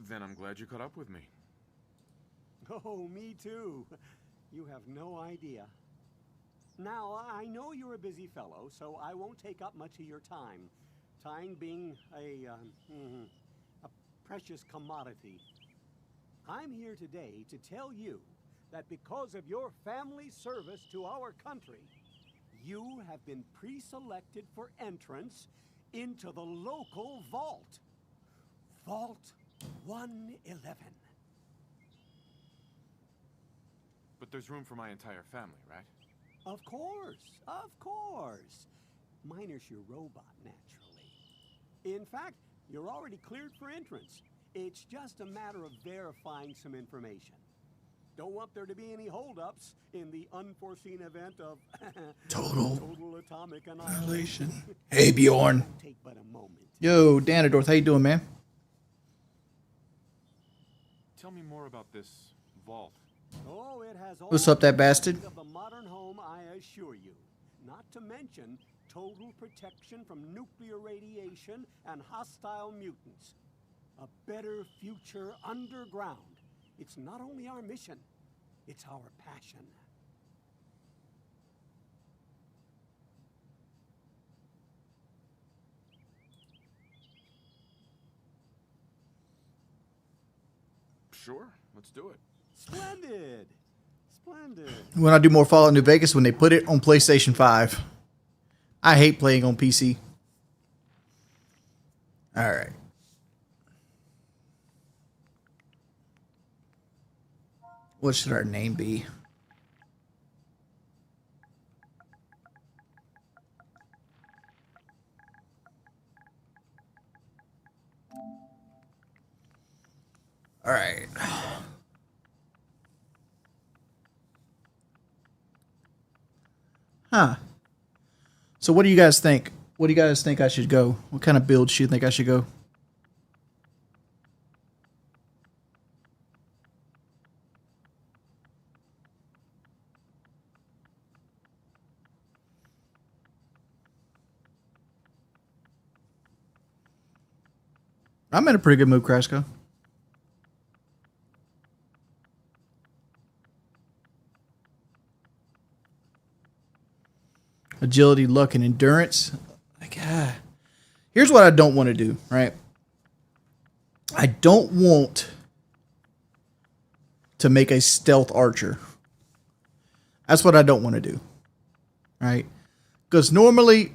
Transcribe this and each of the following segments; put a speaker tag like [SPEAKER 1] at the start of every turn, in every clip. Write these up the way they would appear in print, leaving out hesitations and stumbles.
[SPEAKER 1] Then I'm glad you caught up with me.
[SPEAKER 2] Oh, me too. You have no idea. Now, I know you're a busy fellow, so I won't take up much of your time. Time being a precious commodity. I'm here today to tell you that because of your family service to our country, you have been pre-selected for entrance into the local vault. Vault 111.
[SPEAKER 1] But there's room for my entire family, right?
[SPEAKER 2] Of course, of course. Minus your robot, naturally. In fact, you're already cleared for entrance. It's just a matter of verifying some information. Don't want there to be any holdups in the unforeseen event of total atomic annihilation.
[SPEAKER 3] Hey, Bjorn.
[SPEAKER 2] Won't take but a moment.
[SPEAKER 3] Yo, Danadorth, how you doing, man?
[SPEAKER 1] Tell me more about this vault.
[SPEAKER 2] Oh, it has all
[SPEAKER 3] What's up, that bastard?
[SPEAKER 2] of the modern home, I assure you. Not to mention total protection from nuclear radiation and hostile mutants. A better future underground. It's not only our mission, it's our passion.
[SPEAKER 1] Sure, let's do it.
[SPEAKER 2] Splendid! Splendid.
[SPEAKER 3] When I do more Fallout New Vegas, when they put it on PlayStation 5. I hate playing on PC. Alright. What should our name be? Alright. Huh. So what do you guys think? What do you guys think I should go? What kind of build do you think I should go? I'm in a pretty good mood, Krasko. Agility, luck, and endurance. Like, here's what I don't want to do, right? I don't want to make a stealth archer. That's what I don't want to do, right? Because normally,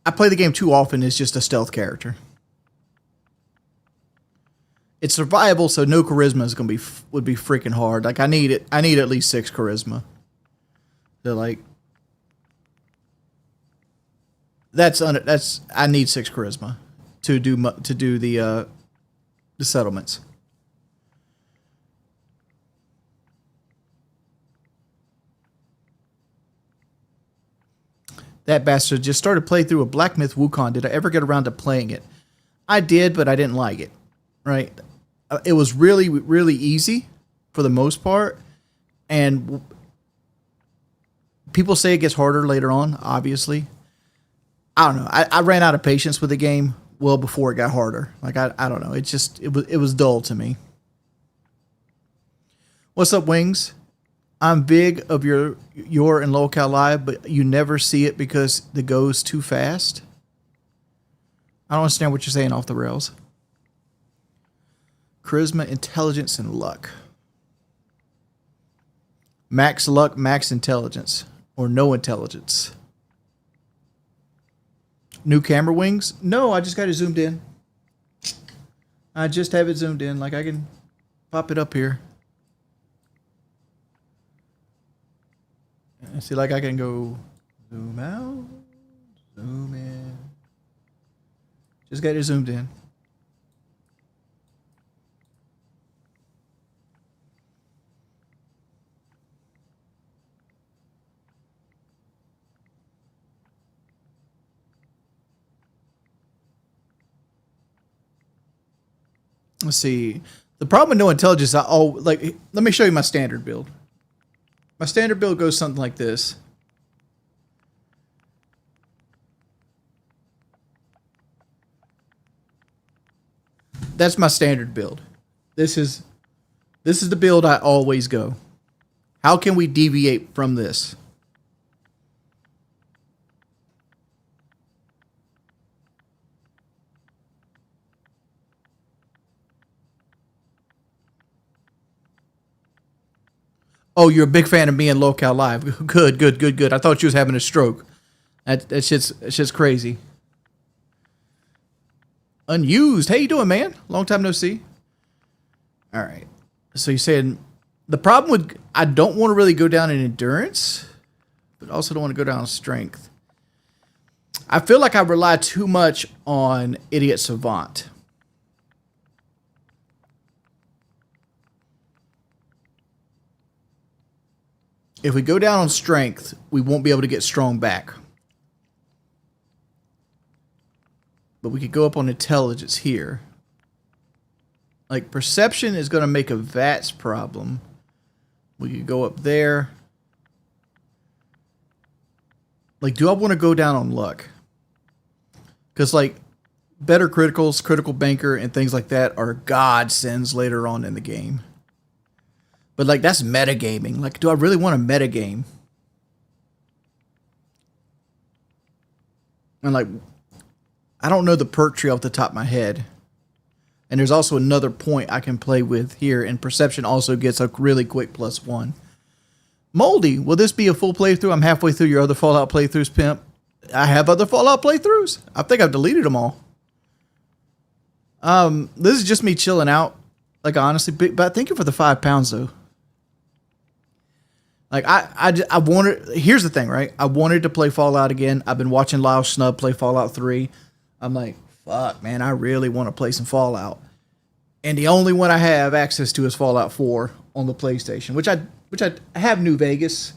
[SPEAKER 3] I play the game too often as just a stealth character. It's survival, so no charisma is gonna be would be freaking hard. Like I need it. I need at least 6 charisma. They're like, that's I need 6 charisma to do the settlements. That bastard just started playing through a Black Myth Wukong. Did I ever get around to playing it? I did, but I didn't like it. Right? It was really, really easy for the most part, and people say it gets harder later on, obviously. I don't know. I ran out of patience with the game well before it got harder. Like, I don't know. It was dull to me. What's up, Wings? I'm big of your and Locale Live, but you never see it because the go's too fast. I don't understand what you're saying off the rails. Charisma, intelligence, and luck. Max luck, max intelligence. Or no intelligence. New camera wings? No, I just got it zoomed in. I just have it zoomed in. Like I can pop it up here. See, like I can go zoom out, zoom in. Just got it zoomed in. Let's see. The problem with no intelligence, let me show you my standard build. My standard build goes something like this. that's my standard build. This is the build I always go. How can we deviate from this? Oh, you're a big fan of me and Locale Live. Good, good, good, good. I thought you was having a stroke. That shit's crazy. Unused. How you doing, man? Long time no see. All right. So you're saying the problem with I don't want to really go down in endurance, but also don't want to go down in strength. I feel like I rely too much on Idiot Savant. If we go down on strength, we won't be able to get strong back. But we could go up on intelligence here. Like, perception is going to make a VATS problem. We could go up there. Like, do I want to go down on luck? Because, like, better criticals, critical banker, and things like that are godsends later on in the game. But, like, that's metagaming. Like, do I really want to metagame? And, like, I don't know the perk tree off the top of my head. And there's also another point I can play with here. And perception also gets a really quick +1. Moldy, will this be a full playthrough? I'm halfway through your other Fallout playthroughs, pimp. I have other Fallout playthroughs. I think I've deleted them all. This is just me chilling out. Like, honestly. But thank you for the £5, though. Like, I wanted... Here's the thing, right? I wanted to play Fallout again. I've been watching Lyle Snub play Fallout 3. I'm like, fuck, man, I really want to play some Fallout. And the only one I have access to is Fallout 4 on the PlayStation, which I have New Vegas.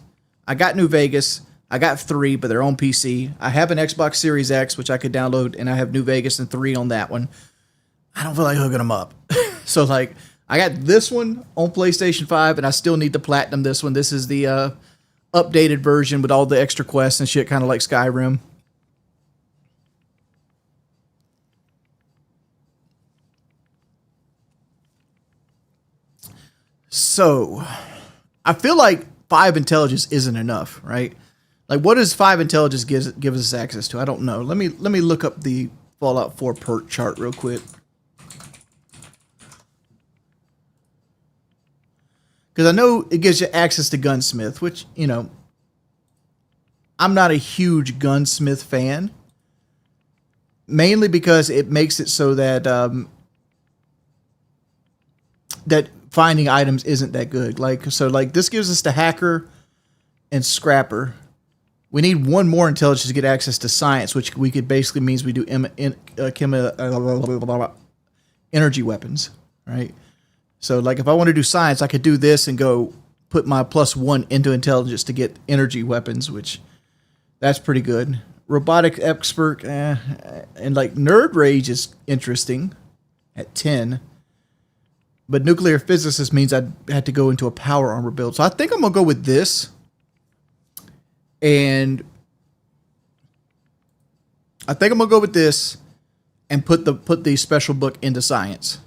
[SPEAKER 3] I got New Vegas. I got 3, but they're on PC. I have an Xbox Series X, which I could download, and I have New Vegas and 3 on that one. I don't feel like hooking them up. So, like, I got this one on PlayStation 5, and I still need to platinum this one. This is the updated version with all the extra quests and shit, kind of like Skyrim. So, I feel like 5 intelligence isn't enough, right? Like, what does 5 intelligence give us access to? I don't know. Let me look up the Fallout 4 perk chart real quick. Because I know it gives you access to Gunsmith, which, you know, I'm not a huge Gunsmith fan. Mainly because it makes it so that that finding items isn't that good. Like, so, like, this gives us the Hacker and Scrapper. We need one more intelligence to get access to Science, which we could basically means we do energy weapons, right? So, like, if I want to do Science, I could do this and go put my +1 into Intelligence to get energy weapons, which that's pretty good. Robotic Expert, and, like, Nerd Rage is interesting at 10. But Nuclear Physicist means I had to go into a Power Armor build. So I think I'm going to go with this. And I think I'm going to go with this and put the special book into Science.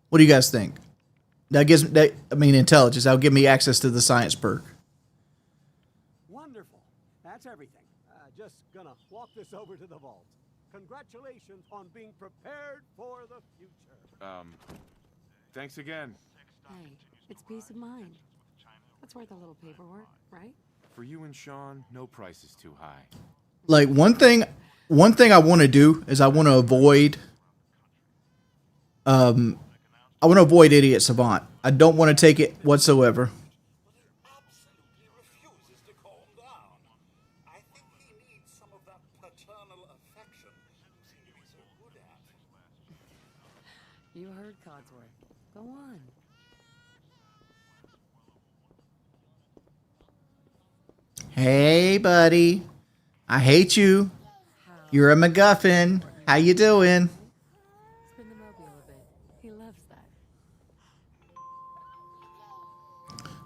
[SPEAKER 3] What do you guys think? That gives intelligence. That'll give me access to the Science perk.
[SPEAKER 2] Wonderful. That's everything. Just gonna walk this over to the vault. Congratulations on being prepared for the future.
[SPEAKER 1] Thanks again.
[SPEAKER 4] Hey, it's peace of mind. That's worth a little paperwork, right?
[SPEAKER 1] For you and Sean, no price is too high.
[SPEAKER 3] Like, one thing I want to do is I want to avoid Idiot Savant. I don't want to take it whatsoever.
[SPEAKER 5] Absolutely refuses to calm down. I think he needs some of that paternal affection you seem to be so good at.
[SPEAKER 4] You heard Codsworth. Go on.
[SPEAKER 3] Hey, buddy. I hate you. You're a MacGuffin. How you doing?
[SPEAKER 4] Spin the mobile a bit. He loves that.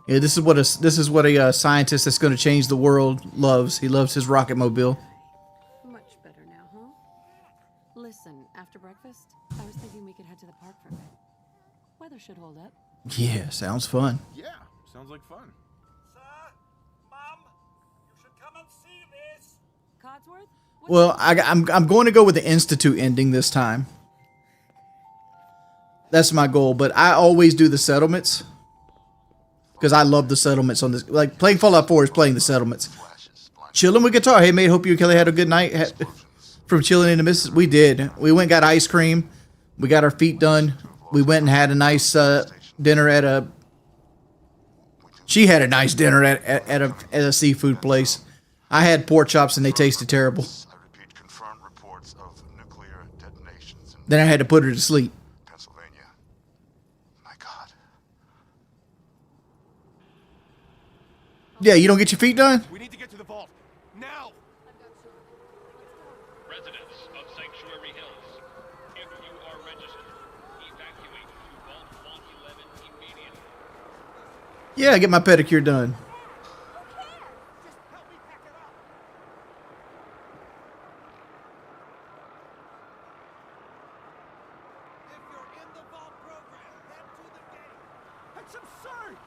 [SPEAKER 3] Yeah, this is what a scientist that's going to change the world loves. He loves his rocket mobile.
[SPEAKER 4] Much after breakfast? I was thinking we could head to the park for a bit. Weather should hold up.
[SPEAKER 3] Yeah, sounds fun.
[SPEAKER 1] Yeah, sounds like fun.
[SPEAKER 5] Sir, Mum, you should come and see this.
[SPEAKER 4] Codsworth?
[SPEAKER 3] Well, I'm going to go with the Institute ending this time. That's my goal, but I always do the settlements. Because I love the settlements on this. Like, playing Fallout 4 is playing the settlements. Chilling with guitar. Hey, mate, hope you and Kelly had a good night. From chilling in the Mississippi. We did. We went and got ice cream. We got our feet done. We went and had a nice dinner at a... She had a nice dinner at a seafood place. I had pork chops and they tasted terrible.
[SPEAKER 6] I repeat, confirmed reports of nuclear detonations in
[SPEAKER 3] Then I had to put her to sleep.
[SPEAKER 6] Pennsylvania. My God.
[SPEAKER 3] Yeah, you don't get your feet done?
[SPEAKER 1] We need to get to the vault. Now!
[SPEAKER 7] Residents of Sanctuary Hills, if you are registered, evacuate to Vault 111 immediately.
[SPEAKER 3] Yeah, get my pedicure done.
[SPEAKER 2] That's absurd.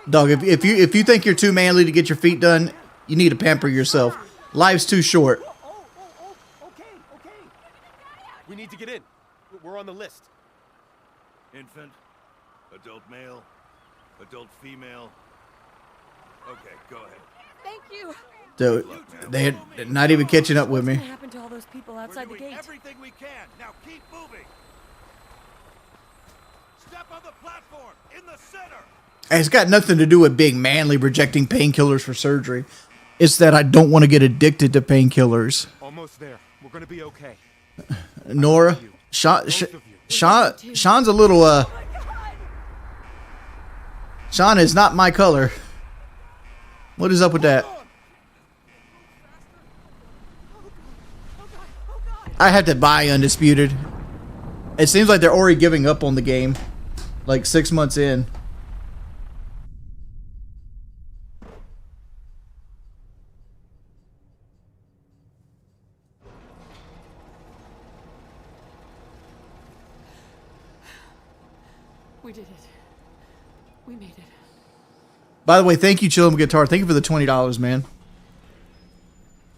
[SPEAKER 3] Dog, if you think you're too manly to get your feet done, you need to pamper yourself. Life's too short.
[SPEAKER 2] Okay.
[SPEAKER 1] We need to get in. We're on the list.
[SPEAKER 8] Infant, adult male, adult female. Okay, go ahead.
[SPEAKER 4] Thank you.
[SPEAKER 3] Dude, they're not even catching up with
[SPEAKER 4] What's
[SPEAKER 3] me.
[SPEAKER 4] gonna happen to all those people outside the
[SPEAKER 8] We're doing
[SPEAKER 4] gate?
[SPEAKER 8] everything we can. Now keep moving. Step on the platform in the center.
[SPEAKER 3] It's got nothing to do with being manly rejecting painkillers for surgery. It's that I don't want to get addicted to painkillers.
[SPEAKER 1] Almost there. We're gonna be okay.
[SPEAKER 3] Nora, Sean's a little, Sean is not my color. What is up with that? I have to buy Undisputed. It seems like they're already giving up on the game. Like 6 months in.
[SPEAKER 4] We did it. We made it.
[SPEAKER 3] By the way, thank you, Chillum Guitar. Thank you for the $20, man.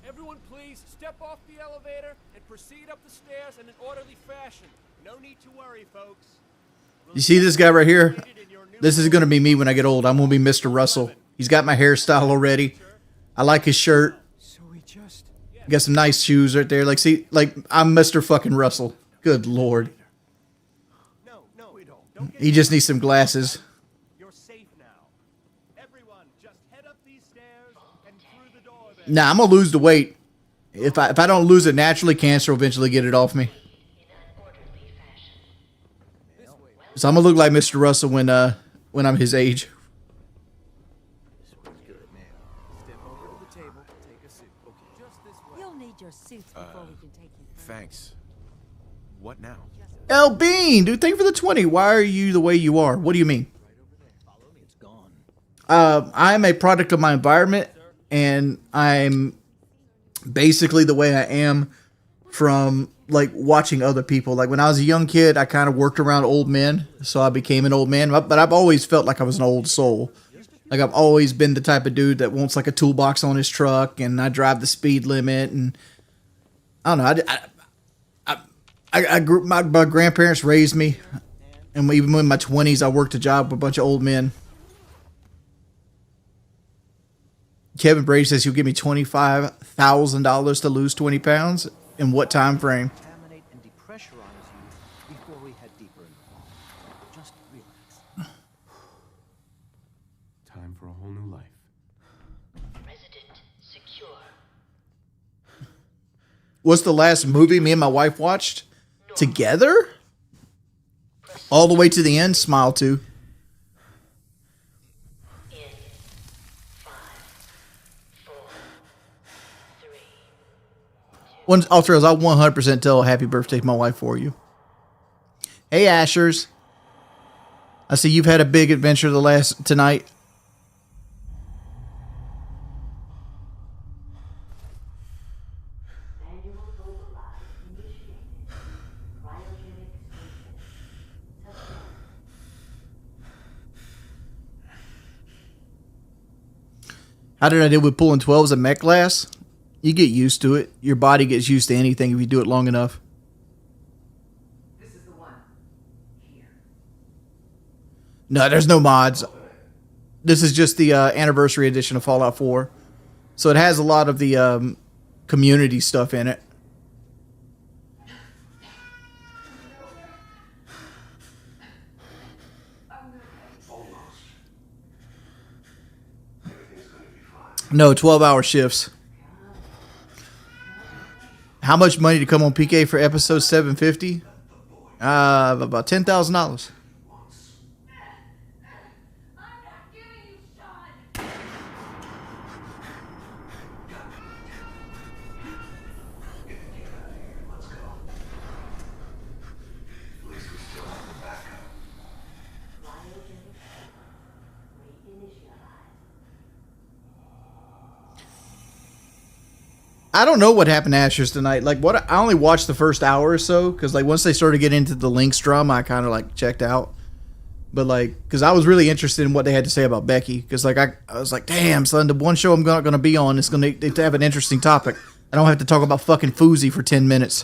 [SPEAKER 9] Everyone please step off the elevator and proceed up the stairs in an orderly fashion. No need to worry, folks.
[SPEAKER 3] You see this guy right here? This is going to be me when I get old. I'm going to be Mr. Russell. He's got my hairstyle already. I like his shirt.
[SPEAKER 2] So we just...
[SPEAKER 3] Got some nice shoes right there. Like, see, like, I'm Mr. fucking Russell. Good Lord.
[SPEAKER 9] No, we don't.
[SPEAKER 3] He just needs some glasses.
[SPEAKER 9] You're safe now. Everyone, just head up these stairs and through the door there.
[SPEAKER 3] Nah, I'm going to lose the weight. If I don't lose it naturally, cancer will eventually get it off me. So I'm going to look like Mr. Russell when I'm his age.
[SPEAKER 4] You'll need your suits before we can take you through.
[SPEAKER 1] Thanks. What now?
[SPEAKER 3] El Bean, dude, thank you for the 20. Why are you the way you are? What do you mean? I'm a product of my environment, and I'm basically the way I am from like watching other people. Like when I was a young kid, I kind of worked around old men, so I became an old man. But I've always felt like I was an old soul. Like I've always been the type of dude that wants like a toolbox on his truck, and I drive the speed limit, and I don't know. I grew. My grandparents raised me, and even in my 20s, I worked a job with a bunch of old men. Kevin Brady says he'll give me $25,000 to lose 20 pounds. In what time frame?
[SPEAKER 10] Contaminate and depressurize you before we head deeper in. Just relax.
[SPEAKER 1] Time for a whole new life.
[SPEAKER 11] Resident secure.
[SPEAKER 3] What's the last movie me and my wife watched together? All the way to the end. Smile 2.
[SPEAKER 11] In 5, 4, 3.
[SPEAKER 3] One, Altros, I'll 100% tell happy birthday to my wife for you. Hey, Ashers. I see you've had a big adventure tonight. I did I did with pulling 12s at mech class. You get used to it. Your body gets used to anything if you do it long enough.
[SPEAKER 12] This is the one. Here.
[SPEAKER 3] No, there's no mods. This is just the anniversary edition of Fallout 4. So it has a lot of the community stuff in it. No, 12-hour shifts. How much money to come on PK for episode 750? About $10,000. I don't know what happened to Ashes tonight. Like, what? I only watched the first hour or so because, like, once they started getting into the Lynx drama, I kind of like checked out. But like, because I was really interested in what they had to say about Becky, because like I was like, damn son, the one show I'm not going to be on is going to have an interesting topic. I don't have to talk about fucking Fousey for 10 minutes.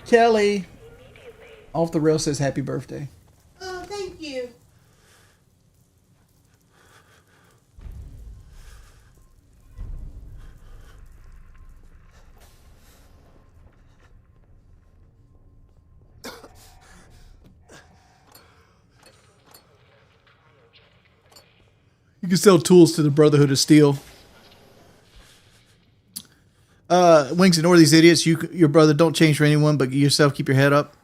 [SPEAKER 3] Kelly. Off the Rail says happy birthday.
[SPEAKER 13] Oh, thank you.
[SPEAKER 3] You can sell tools to the Brotherhood of Steel. Wings, ignore these idiots. Your brother, don't change for anyone, but yourself, keep your head up.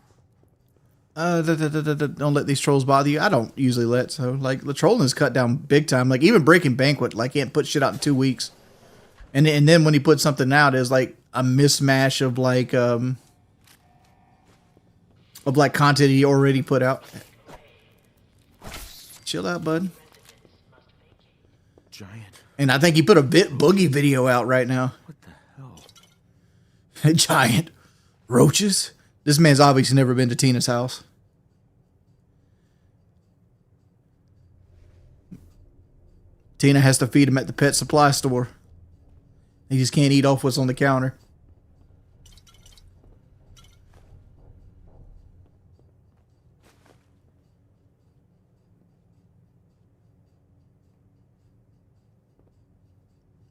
[SPEAKER 3] Don't let these trolls bother you. I don't usually let, so like the trolling is cut down big time. Like even Breaking Banquet, like can't put shit out in 2 weeks. And then when he puts something out, it's like a mismatch of like content he already put out. Chill out, bud.
[SPEAKER 1] Giant.
[SPEAKER 3] And I think he put a boogie video out right now.
[SPEAKER 1] What the hell?
[SPEAKER 3] Giant roaches. This man's obviously never been to Tina's house. Tina has to feed him at the pet supply store. He just can't eat off what's on the counter.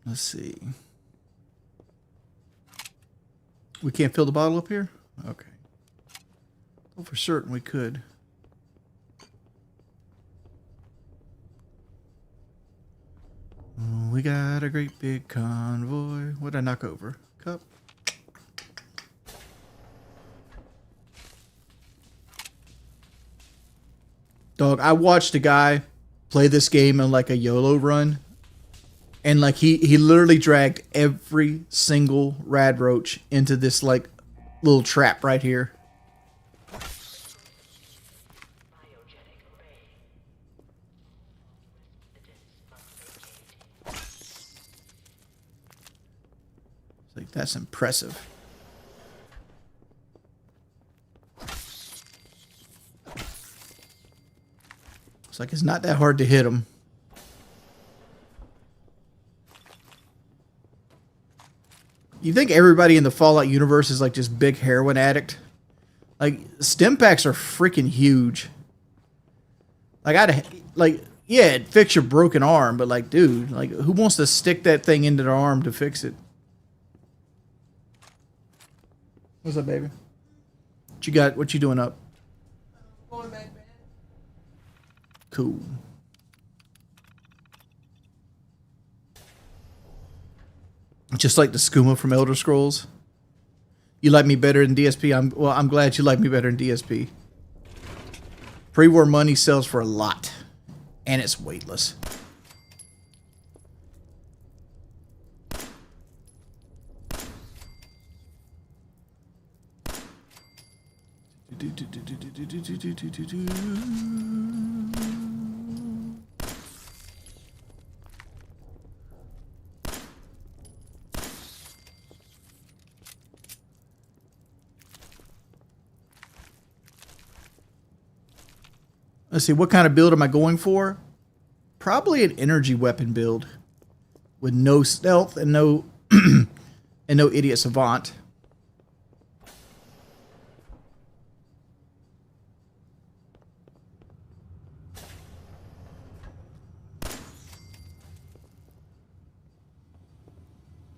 [SPEAKER 3] Let's see. We can't fill the bottle up here? Okay. Well, for certain we could. Oh, we got a great big convoy. What'd I knock over? Cup. Dog, I watched a guy play this game in like a YOLO run. And like he literally dragged every single rad roach into this like little trap right here. It's like that's impressive. It's like it's not that hard to hit him. You think everybody in the Fallout universe is like just big heroin addict? Like stim packs are freaking huge. Like yeah, it fix your broken arm, but like dude, like who wants to stick that thing into their arm to fix it? What's up, baby? What you got? What you doing up?
[SPEAKER 13] Going back, man.
[SPEAKER 3] Cool. Just like the skooma from Elder Scrolls. You like me better than DSP? I'm glad you like me better than DSP. Pre-war money sells for a lot. And it's weightless. Let's see, what kind of build am I going for? Probably an energy weapon build with no stealth and no and no idiot savant.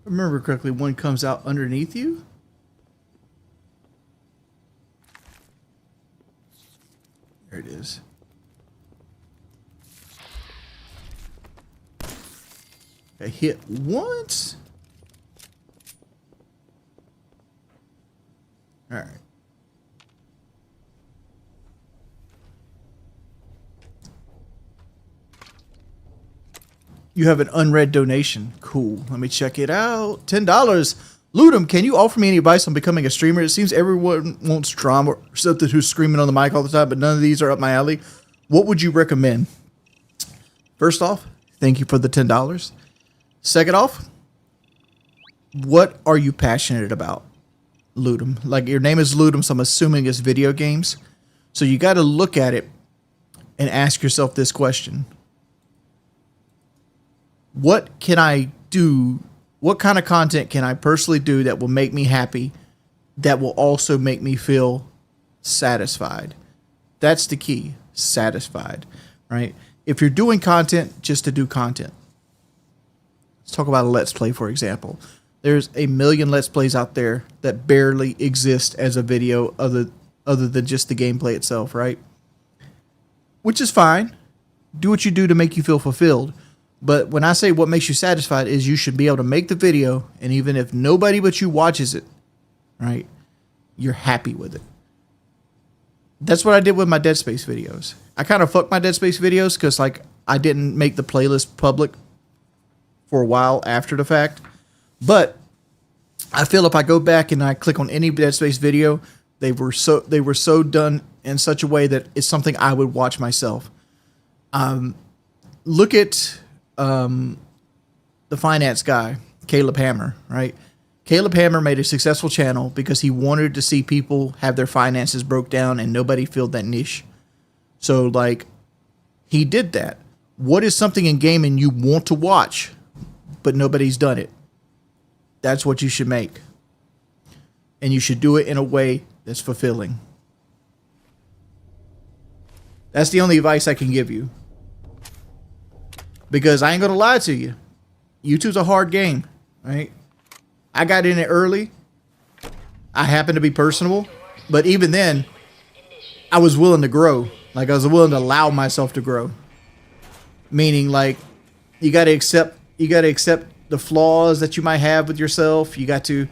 [SPEAKER 3] Remember correctly, one comes out underneath you. There it is. I hit once. All right. You have an unread donation. Cool. Let me check it out. $10. Ludum, can you offer me any advice on becoming a streamer? It seems everyone wants drama or something who's screaming on the mic all the time, but none of these are up my alley. What would you recommend? First off, thank you for the $10. Second off, what are you passionate about, Ludum? Like, your name is Ludum, so I'm assuming it's video games. So you got to look at it and ask yourself this question. What can I do? What kind of content can I personally do that will make me happy, that will also make me feel satisfied? That's the key, satisfied, right? If you're doing content just to do content, let's talk about a Let's Play, for example. There's a million Let's Plays out there that barely exist as a video other than just the gameplay itself, right? Which is fine. Do what you do to make you feel fulfilled. But when I say what makes you satisfied is you should be able to make the video, and even if nobody but you watches it, right, you're happy with it. That's what I did with my Dead Space videos. I kind of fucked my Dead Space videos because, like, I didn't make the playlist public for a while after the fact. But I feel if I go back and I click on any Dead Space video, they were so done in such a way that it's something I would watch myself. Look at the finance guy, Caleb Hammer, right? Caleb Hammer made a successful channel because he wanted to see people have their finances broke down and nobody filled that niche. So, like, he did that. What is something in gaming you want to watch, but nobody's done it? That's what you should make. And you should do it in a way that's fulfilling. That's the only advice I can give you. Because I ain't going to lie to you. YouTube's a hard game, right? I got in it early. I happened to be personable. But even then, I was willing to grow. Like, I was willing to allow myself to grow. Meaning, like, you got to accept the flaws that you might have with yourself. There's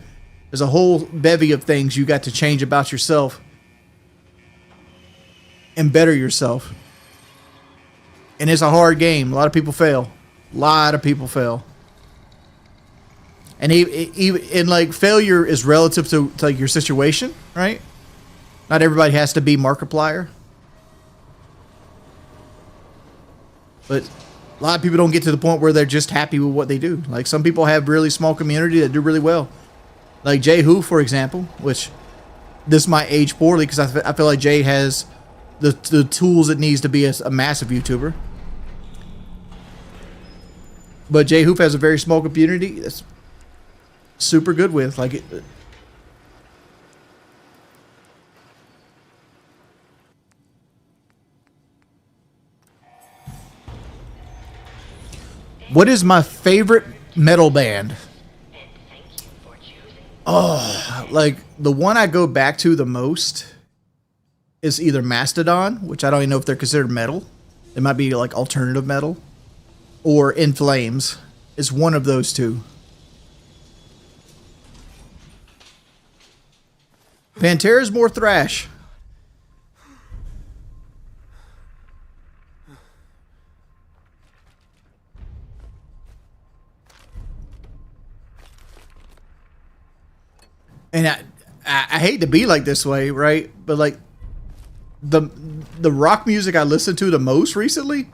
[SPEAKER 3] a whole bevy of things you got to change about yourself and better yourself. And it's a hard game. A lot of people fail. And even like, failure is relative to like your situation, right? Not everybody has to be Markiplier. But a lot of people don't get to the point where they're just happy with what they do. Like, some people have really small community that do really well. Like Jay Who, for example, which this might age poorly because I feel like Jay has the tools it needs to be a massive YouTuber. But Jay Hoop has a very small community that's super good with. Like, what is my favorite metal band? Oh, like, the one I go back to the most is either Mastodon, which I don't even know if they're considered metal. It might be like alternative metal. Or In Flames. It's one of those two. Pantera's more thrash. And I hate to be like this way, right? But like, the rock music I listened to the most recently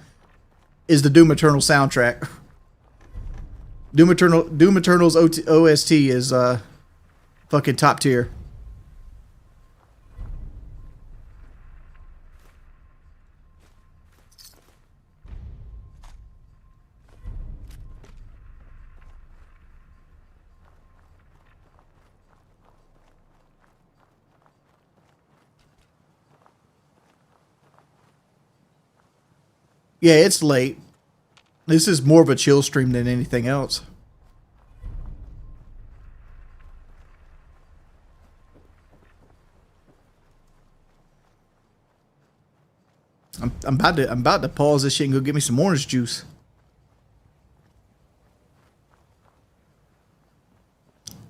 [SPEAKER 3] is the Doom Eternal soundtrack. Doom Eternal's OST is fucking top tier. Yeah, it's late. This is more of a chill stream than anything else. I'm about to pause this shit and go get me some orange juice.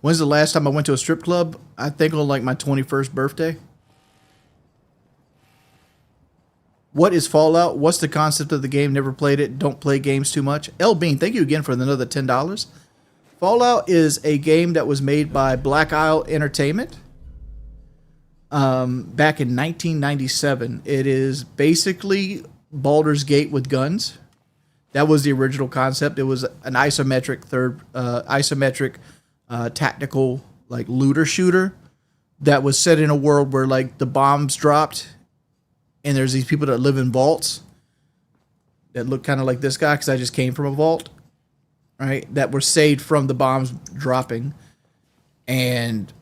[SPEAKER 3] When's the last time I went to a strip club? I think on like my 21st birthday. What is Fallout? What's the concept of the game? Never played it. Don't play games too much. L Bean, thank you again for another $10. Fallout is a game that was made by Black Isle Entertainment back in 1997. It is basically Baldur's Gate with guns. That was the original concept. It was an isometric tactical like looter shooter that was set in a world where like the bombs dropped and there's these people that live in vaults that look kind of like this guy because I just came from a vault, right? That were saved from the bombs dropping. And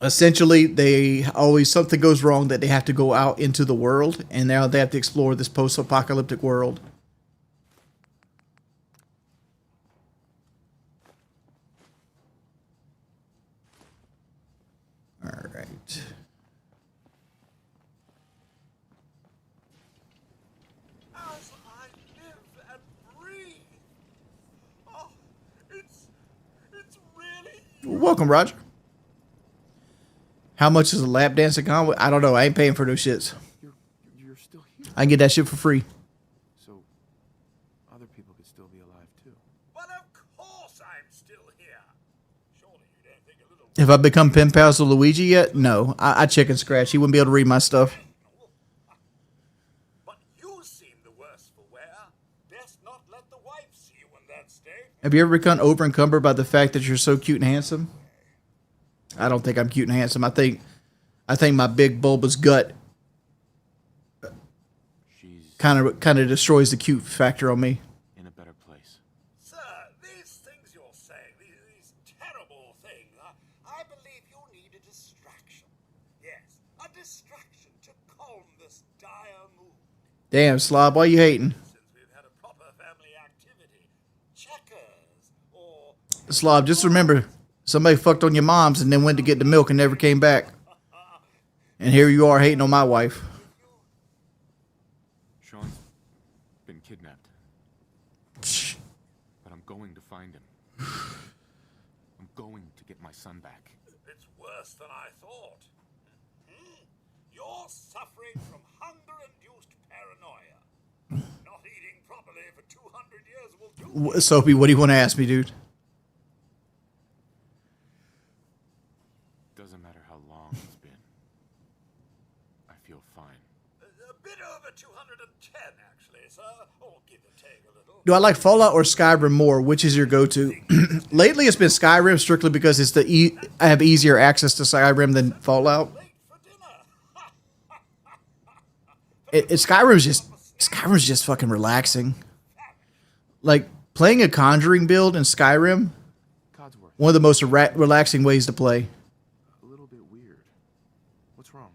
[SPEAKER 3] essentially they always, something goes wrong that they have to go out into the world, and now they have to explore this post-apocalyptic world. All right.
[SPEAKER 5] As I live and breathe. Oh, it's really.
[SPEAKER 3] Welcome, Roger. How much is a lap dancing con? I don't know. I ain't paying for those shits.
[SPEAKER 1] You're still here.
[SPEAKER 3] I can get that shit for free.
[SPEAKER 1] So, other people could still be alive too.
[SPEAKER 5] But of course I'm still here. Surely you don't think a little.
[SPEAKER 3] Have I become pen pals with Luigi yet? No. I chicken scratch. He wouldn't be able to read my stuff.
[SPEAKER 5] But you seem the worse for wear. Best not let the wife see you in that state.
[SPEAKER 3] Have you ever become over encumbered by the fact that you're so cute and handsome? I don't think I'm cute and handsome. I think my big bulbous gut kind of destroys the cute factor on me.
[SPEAKER 1] In a better place.
[SPEAKER 5] Sir, these things you're saying, these terrible things, I believe you need a distraction. Yes, a distraction to calm this dire mood.
[SPEAKER 3] Damn, Slob, why you hating?
[SPEAKER 5] Since we've had a proper family activity, checkers, or...
[SPEAKER 3] Slob, just remember, somebody fucked on your mom's and then went to get the milk and never came back. And here you are hating on my wife.
[SPEAKER 1] Sean's been kidnapped. But I'm going to find him. I'm going to get my son back.
[SPEAKER 5] It's worse than I thought. You're suffering from hunger-induced paranoia. Not eating properly for 200 years will do.
[SPEAKER 3] Soapy, what do you want to ask me, dude?
[SPEAKER 1] Doesn't matter how long it's been. I feel fine.
[SPEAKER 5] A bit over 210, actually, sir. Or give or take a little.
[SPEAKER 3] Do I like Fallout or Skyrim more? Which is your go-to? Lately, it's been Skyrim strictly because it's I have easier access to Skyrim than Fallout. Skyrim's just fucking relaxing. Like playing a Conjuring build in Skyrim, one of the most relaxing ways to play.
[SPEAKER 1] A little bit weird. What's wrong?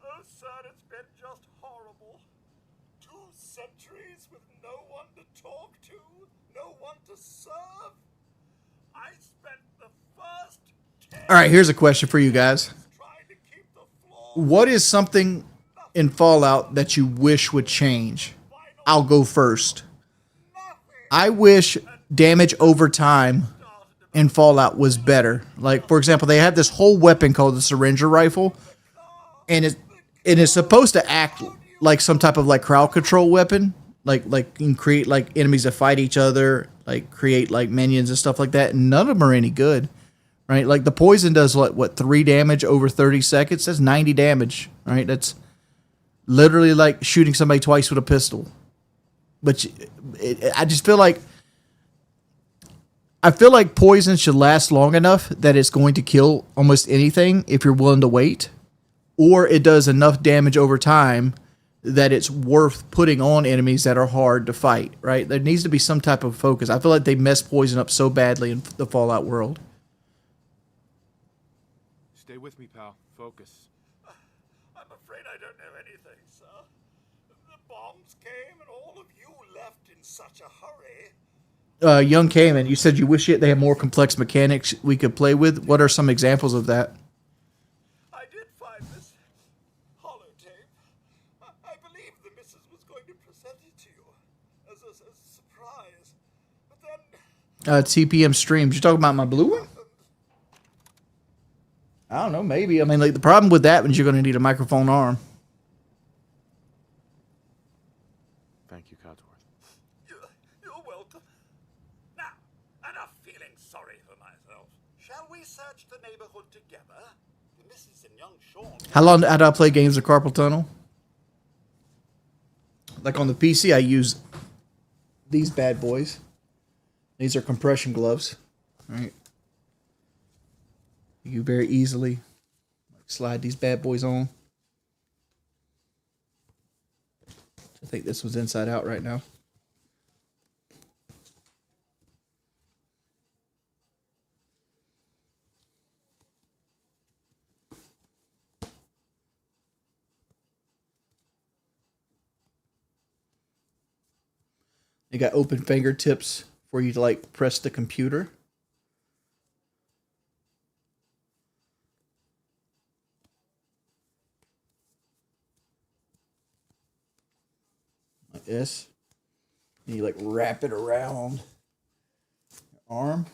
[SPEAKER 5] Oh, sir, it's been just horrible. 2 centuries with no one to talk to, no one to serve. I spent the first 10
[SPEAKER 3] All right, here's a question for you guys. What is something in Fallout that you wish would change? I'll go first. I wish damage over time in Fallout was better. Like, for example, they have this whole weapon called the Syringer rifle, and it is supposed to act like some type of like crowd control weapon. Like you can create like enemies that fight each other, like create like minions and stuff like that, and none of them are any good. Right? Like the poison does what 3 damage over 30 seconds? That's 90 damage. Right? That's literally like shooting somebody twice with a pistol. But I just feel like poison should last long enough that it's going to kill almost anything if you're willing to wait, or it does enough damage over time that it's worth putting on enemies that are hard to fight. Right? There needs to be some type of focus. I feel like they messed poison up so badly in the Fallout world.
[SPEAKER 1] Stay with me, pal. Focus.
[SPEAKER 5] I'm I'm afraid I don't know anything, sir. The bombs came and all of you left in such a hurry.
[SPEAKER 3] Young Cayman, you said you wish they had more complex mechanics we could play with. What are some examples of that?
[SPEAKER 5] I did find this holotape. I believe the missus was going to present it to you as a surprise. But then...
[SPEAKER 3] TPM streams. You talking about my blue one? I don't know, maybe. I mean, like, the problem with that one is you're going to need a microphone arm.
[SPEAKER 1] Thank you, Codsworth.
[SPEAKER 5] You're welcome. Now, enough feeling sorry for myself. Shall we search the neighborhood together? The missus and young Sean...
[SPEAKER 3] How long did I play games of Carpal Tunnel? Like on the PC, I use these bad boys. These are compression gloves. All right. You very easily slide these bad boys on. I think this was inside out right now. You got open fingertips for you to like press the computer. Like this. And you like wrap it around your arm.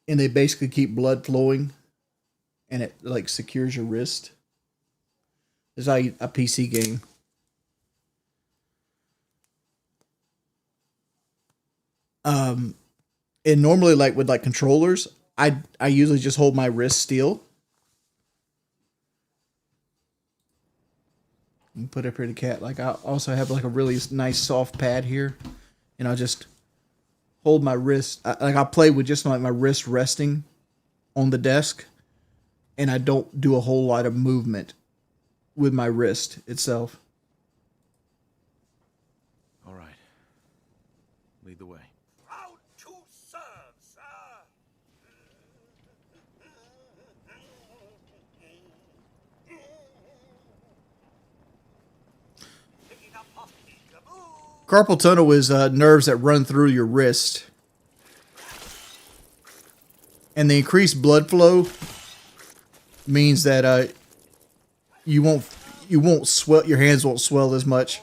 [SPEAKER 3] And they basically keep blood flowing and it like secures your wrist. This is how a PC game. And normally like with like controllers, I usually just hold my wrist still. And put a pretty cat. Like I also have like a really nice soft pad here, and I'll just hold my wrist. I'll play with just like my wrist resting on the desk, and I don't do a whole lot of movement with my wrist itself.
[SPEAKER 1] All right. Lead the way.
[SPEAKER 5] Proud to serve, sir. Picking up hostage.
[SPEAKER 3] Carpal tunnel is nerves that run through your wrist. And the increased blood flow means that you won't swell, your hands won't swell as much.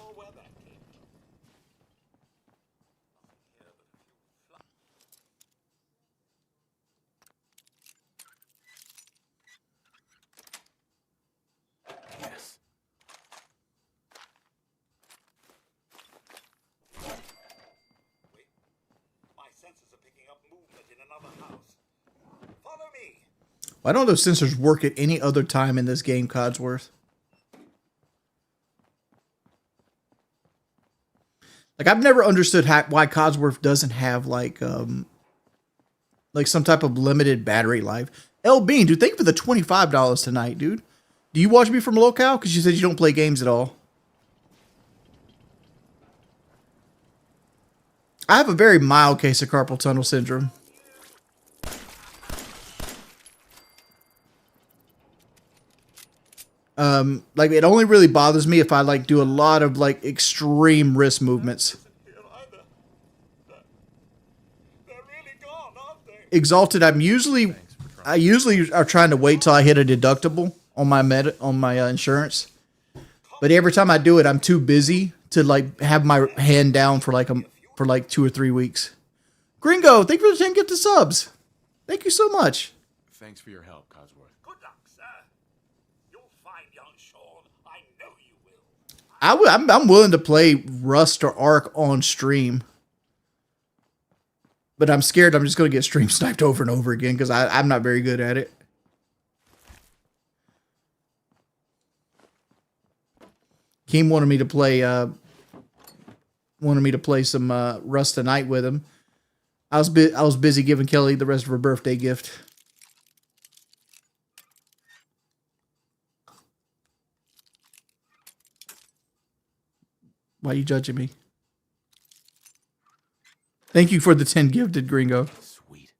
[SPEAKER 1] Yes.
[SPEAKER 5] Wait. My senses are picking up movement in another house. Follow me.
[SPEAKER 3] Why don't those sensors work at any other time in this game, Codsworth? Like, I've never understood why Codsworth doesn't have like some type of limited battery life. L Bean, dude, thank you for the $25 tonight, dude. Do you watch me from locale? Because you said you don't play games at all. I have a very mild case of carpal tunnel syndrome. Like it only really bothers me if I like do a lot of like extreme wrist movements. Exalted, I usually are trying to wait till I hit a deductible on my insurance. But every time I do it, I'm too busy to like have my hand down for like 2 or 3 weeks. Gringo, thank you for the 10 gifted subs. Thank you so much.
[SPEAKER 1] Thanks for your help, Codsworth.
[SPEAKER 5] Good luck, sir. You'll find young Sean. I know you will.
[SPEAKER 3] I'm willing to play Rust or Ark on stream. But I'm scared I'm just going to get stream sniped over and over again because I'm not very good at it. Keem wanted me to play some Rust tonight with him. I was busy giving Kelly the rest of her birthday gift. Why are you judging me? Thank you for the 10 gifted, Gringo.
[SPEAKER 1] Sweet.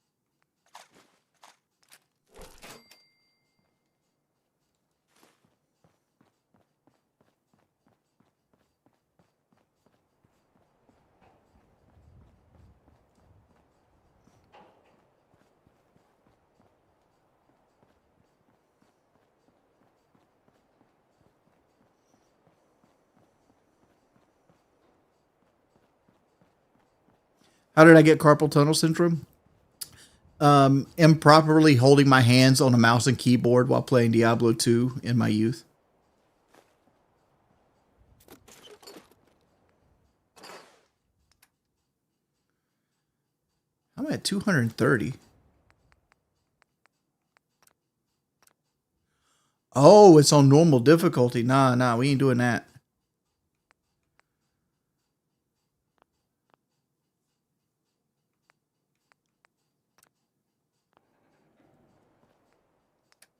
[SPEAKER 3] How did I get carpal tunnel syndrome? Improperly holding my hands on a mouse and keyboard while playing Diablo 2 in my youth. I'm at 230. Oh, it's on normal difficulty. Nah, we ain't doing that.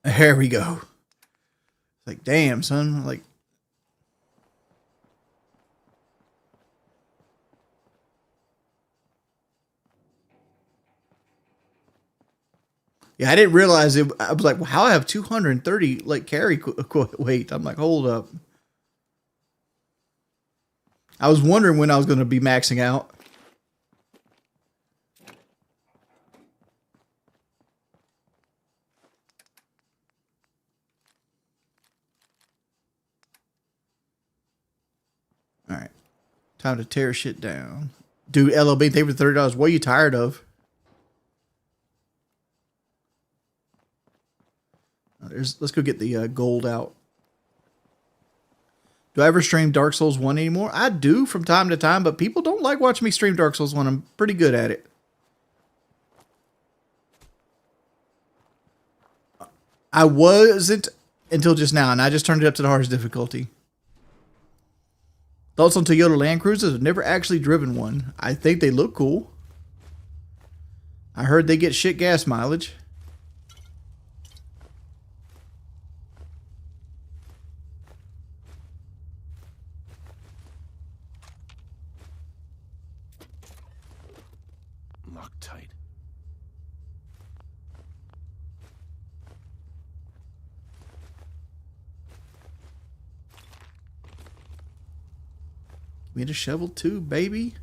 [SPEAKER 3] There we go. Like, damn, son. Like, yeah, I didn't realize it. I was like, well, how I have 230 like carry weight? I'm like, hold up. I was wondering when I was going to be maxing out. All right. Time to tear shit down. Dude, LOB, thank you for $30. What are you tired of? Let's go get the gold out. Do I ever stream Dark Souls 1 anymore? I do from time to time, but people don't like watching me stream Dark Souls 1. I'm pretty good at it. I wasn't until just now, and I just turned it up to the hardest difficulty. Thoughts on Toyota Land Cruisers? I've never actually driven one. I think they look cool. I heard they get shit gas mileage.
[SPEAKER 1] Loctite.
[SPEAKER 3] Give me a shovel too, baby.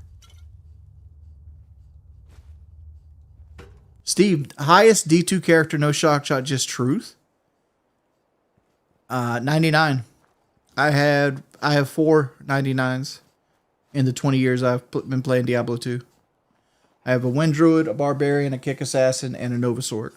[SPEAKER 3] Steve, highest D2 character, no shock shot, just truth. 99. I have 4 99s in the 20 years I've been playing Diablo 2. I have a Wind Druid, a Barbarian, a Kick Assassin, and a Nova Sword.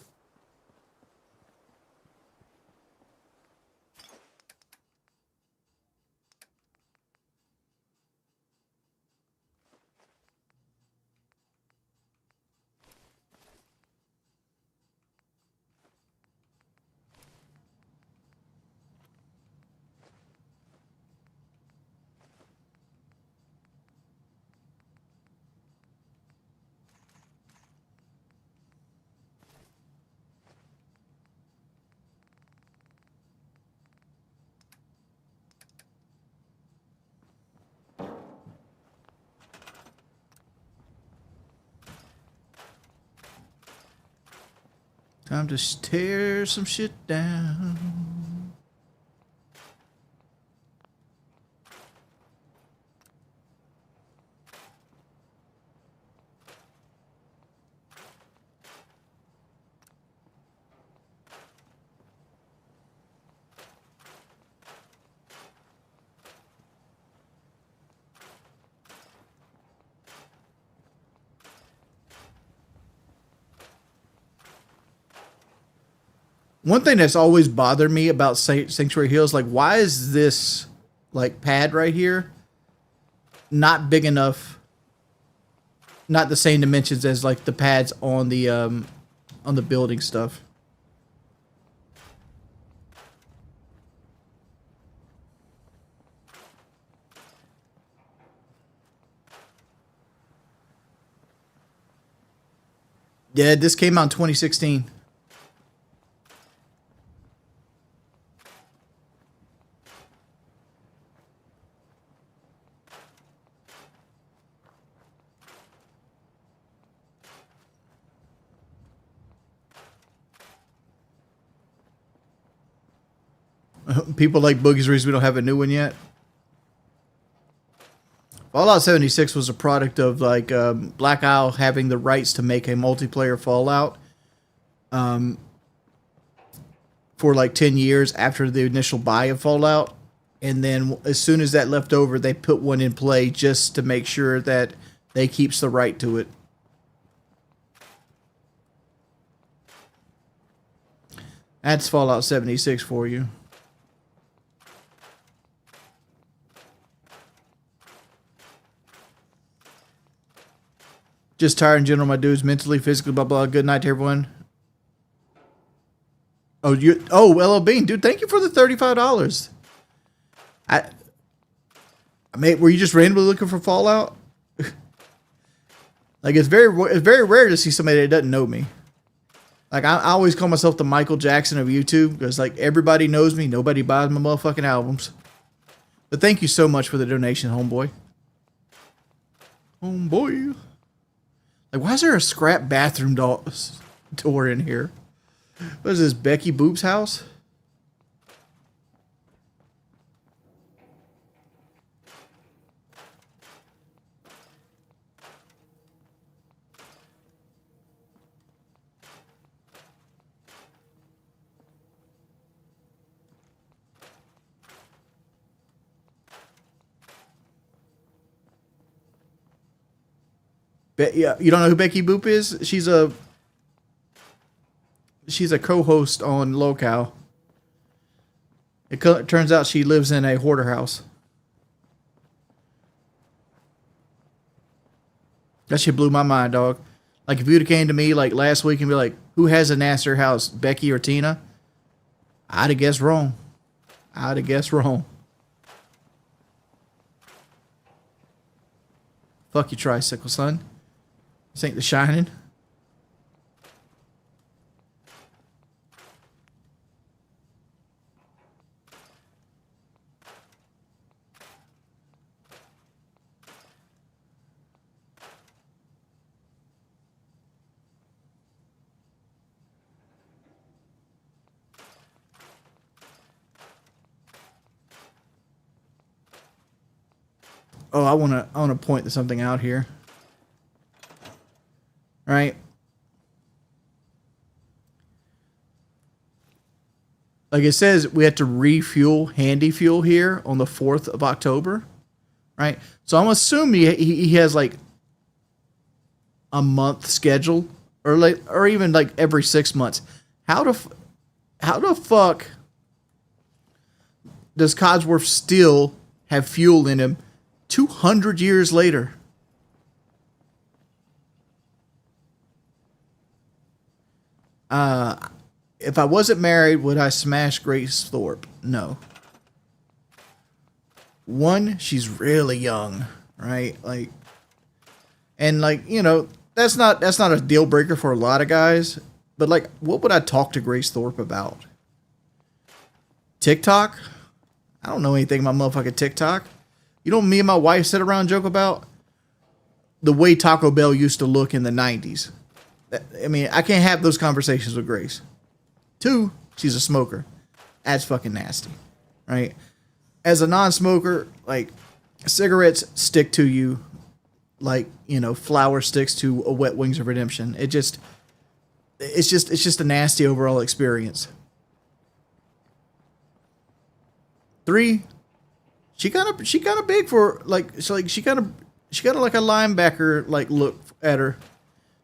[SPEAKER 3] Time to tear some shit down. One thing that's always bothered me about Sanctuary Hills, like, why is this, like, pad right here not big enough, not the same dimensions as, like, the pads on the building stuff? Yeah, this came out in 2016. People like Boogie's reason we don't have a new one yet. Fallout 76 was a product of like Black Isle having the rights to make a multiplayer Fallout for like 10 years after the initial buy of Fallout. And then as soon as that left over, they put one in play just to make sure that they keeps the right to it. That's Fallout 76 for you. Just tired in general, my dudes. Mentally, physically, blah, blah. Good night to everyone. Oh, LL Bean. Dude, thank you for the $35. Mate, were you just randomly looking for Fallout? Like, it's very rare to see somebody that doesn't know me. Like, I always call myself the Michael Jackson of YouTube because, like, everybody knows me. Nobody buys my motherfucking albums. But thank you so much for the donation, homeboy. Homeboy. Like, why is there a scrap bathroom door in here? What is this, Becky Boop's house? Yeah, you don't know who Becky Boop is? She's a co-host on Locale. It turns out she lives in a hoarder house. That shit blew my mind, dog. Like, if you'd have came to me like last week and be like, who has a nastier house, Becky or Tina? I'd have guessed wrong. Fuck you, tricycle, son. This ain't The Shining. Oh, I wanna point something out here. Right? Like it says, we have to refuel Handy Fuel here on the 4th of October. Right? So I'm assuming he has like a month schedule, or even like every 6 months. How the fuck does Codsworth still have fuel in him 200 years later? If I wasn't married, would I smash Grace Thorpe? No. One, she's really young, right? Like, and like, you know, that's not a deal breaker for a lot of guys. But like, what would I talk to Grace Thorpe about? TikTok? I don't know anything about motherfucking TikTok. You know, me and my wife sit around and joke about the way Taco Bell used to look in the 90s. I mean, I can't have those conversations with Grace. 2, she's a smoker. That's fucking nasty, right? As a non-smoker, like, cigarettes stick to you like, you know, flour sticks to a Wet Wings of Redemption. It's just a nasty overall experience. 3, she kind of big for like, so like she got like a linebacker like look at her.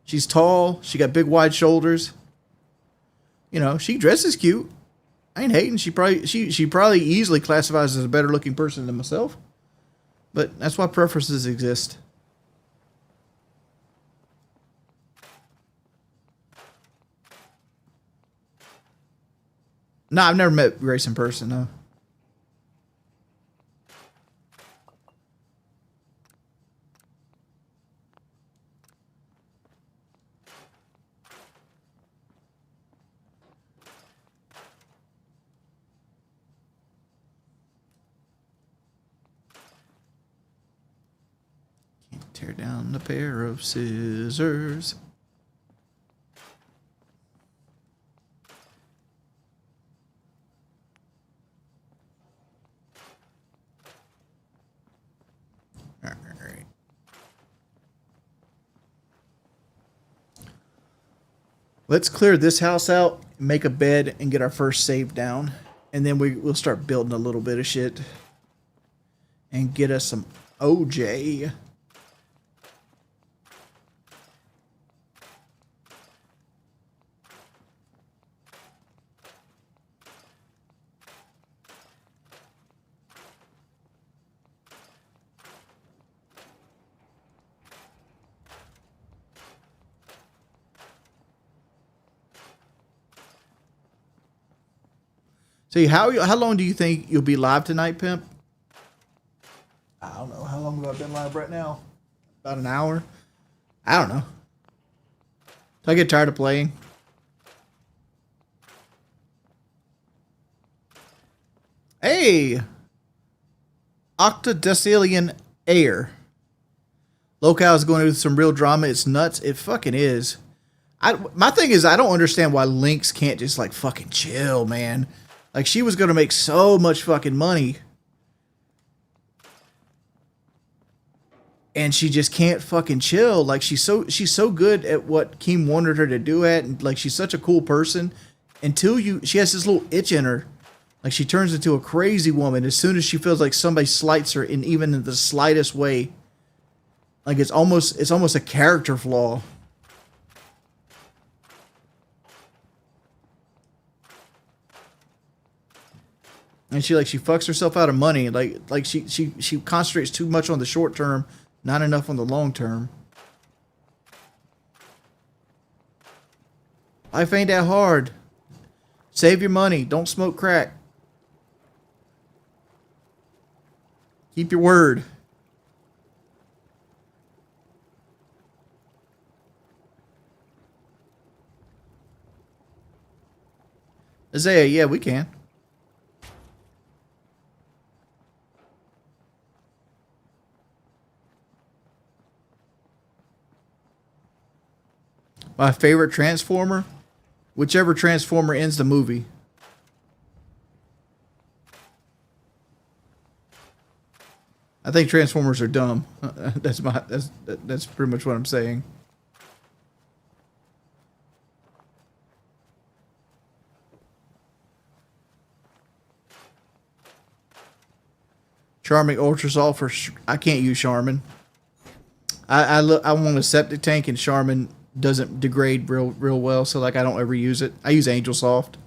[SPEAKER 3] She's tall. She got big wide shoulders. You know, she dresses cute. I ain't hating. She probably easily classifies as a better looking person than myself. But that's why preferences exist. Nah, I've never met Grace in person, no. Can't tear down a pair of scissors. Alright. Let's clear this house out, make a bed, and get our first save down. And then we'll start building a little bit of shit. And get us some OJ. See, how long do you think you'll be live tonight, Pimp? I don't know. How long have I been live right now? About an hour? I don't know. Do I get tired of playing? Hey! Octodecillion Air. Locale is going through some real drama. It's nuts. It fucking is. My thing is, I don't understand why Lynx can't just, like, fucking chill, man. Like, she was going to make so much fucking money. And she just can't fucking chill. Like, she's so good at what Keem wanted her to do at. And, like, she's such a cool person. Until she has this little itch in her. Like, she turns into a crazy woman as soon as she feels like somebody slights her in even in the slightest way. Like, it's almost a character flaw. And she fucks herself out of money. Like she concentrates too much on the short term, not enough on the long term. Life ain't that hard. Save your money. Don't smoke crack. Keep your word. Isaiah, yeah, we can. My favorite Transformer? Whichever Transformer ends the movie. I think Transformers are dumb. That's pretty much what I'm saying. Charming Ultrasol for I can't use Charmin. I want a septic tank, and Charmin doesn't degrade real well, so like I don't ever use it. I use Angel Soft.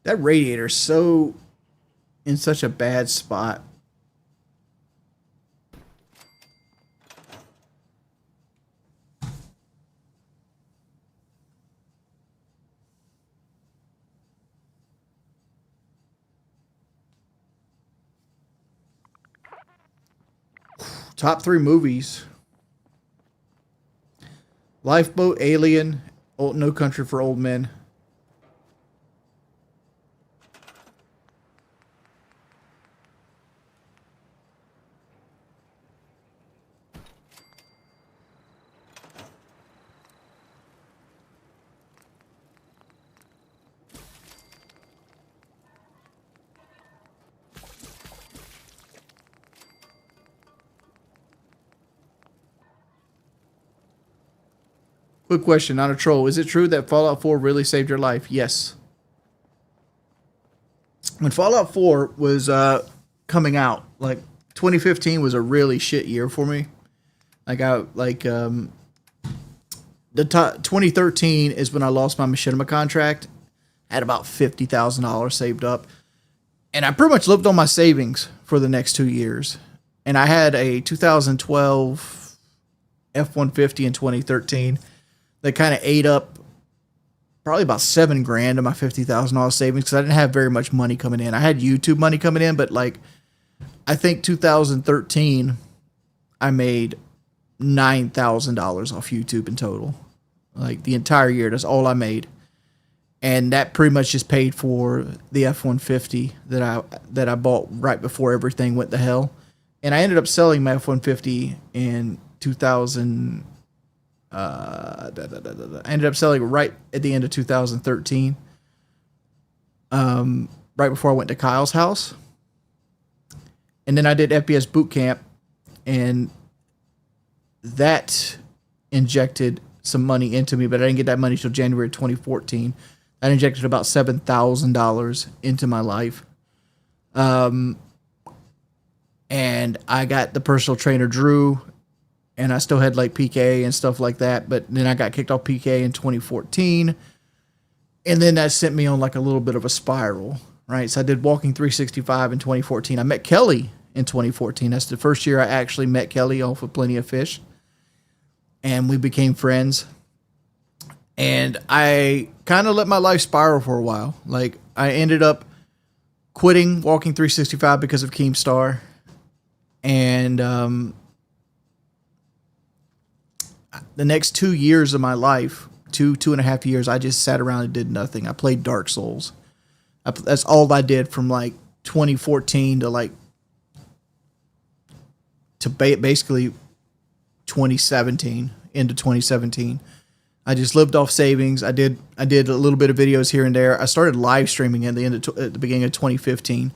[SPEAKER 3] That radiator's so in such a bad spot. Top 3 movies. Lifeboat, Alien, No Country for Old Men. Quick question, not a troll. Is it true that Fallout 4 really saved your life? Yes. When Fallout 4 was coming out, like 2015 was a really shit year for me. The 2013 is when I lost my machinima contract. I had about $50,000 saved up. And I pretty much lived on my savings for the next 2 years. And I had a 2012 F-150 in 2013 that kind of ate up probably about $7,000 of my $50,000 savings because I didn't have very much money coming in. I had YouTube money coming in, but like I think 2013 I made $9,000 off YouTube in total. Like the entire year, that's all I made. And that pretty much just paid for the F-150 that I bought right before everything went to hell. And I ended up selling my F-150 in 2000. I ended up selling right at the end of 2013. Right before I went to Kyle's house. And then I did FPS boot camp. And that injected some money into me, but I didn't get that money till January 2014. I injected about $7,000 into my life. And I got the personal trainer Drew, and I still had like PK and stuff like that. But then I got kicked off PK in 2014. And then that sent me on like a little bit of a spiral, right? So I did Walking 365 in 2014. I met Kelly in 2014. That's the first year I actually met Kelly off of Plenty of Fish. And we became friends. And I kind of let my life spiral for a while. Like, I ended up quitting Walking 365 because of Keemstar. And the next 2 years of my life, two and a half years, I just sat around and did nothing. I played Dark Souls. That's all I did from like 2014 to like basically 2017, into 2017. I just lived off savings. I did a little bit of videos here and there. I started live streaming at the beginning of 2015,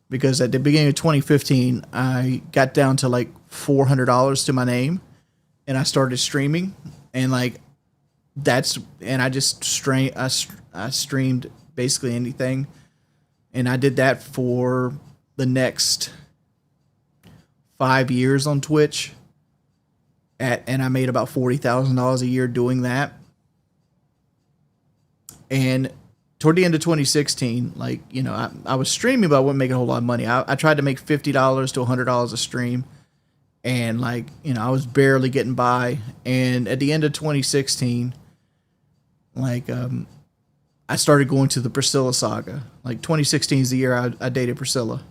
[SPEAKER 3] because at the beginning of 2015 I got down to like $400 to my name, and I started streaming, and like I just streamed basically anything, and I did that for the next 5 years on Twitch. And I made about $40,000 a year doing that. And toward the end of 2016, like, you know, I was streaming, but I wasn't making a whole lot of money. I tried to make $50 to $100 a stream. And like, you know, I was barely getting by. And at the end of 2016, like, I started going to the Priscilla saga. Like 2016 is the year I dated Priscilla.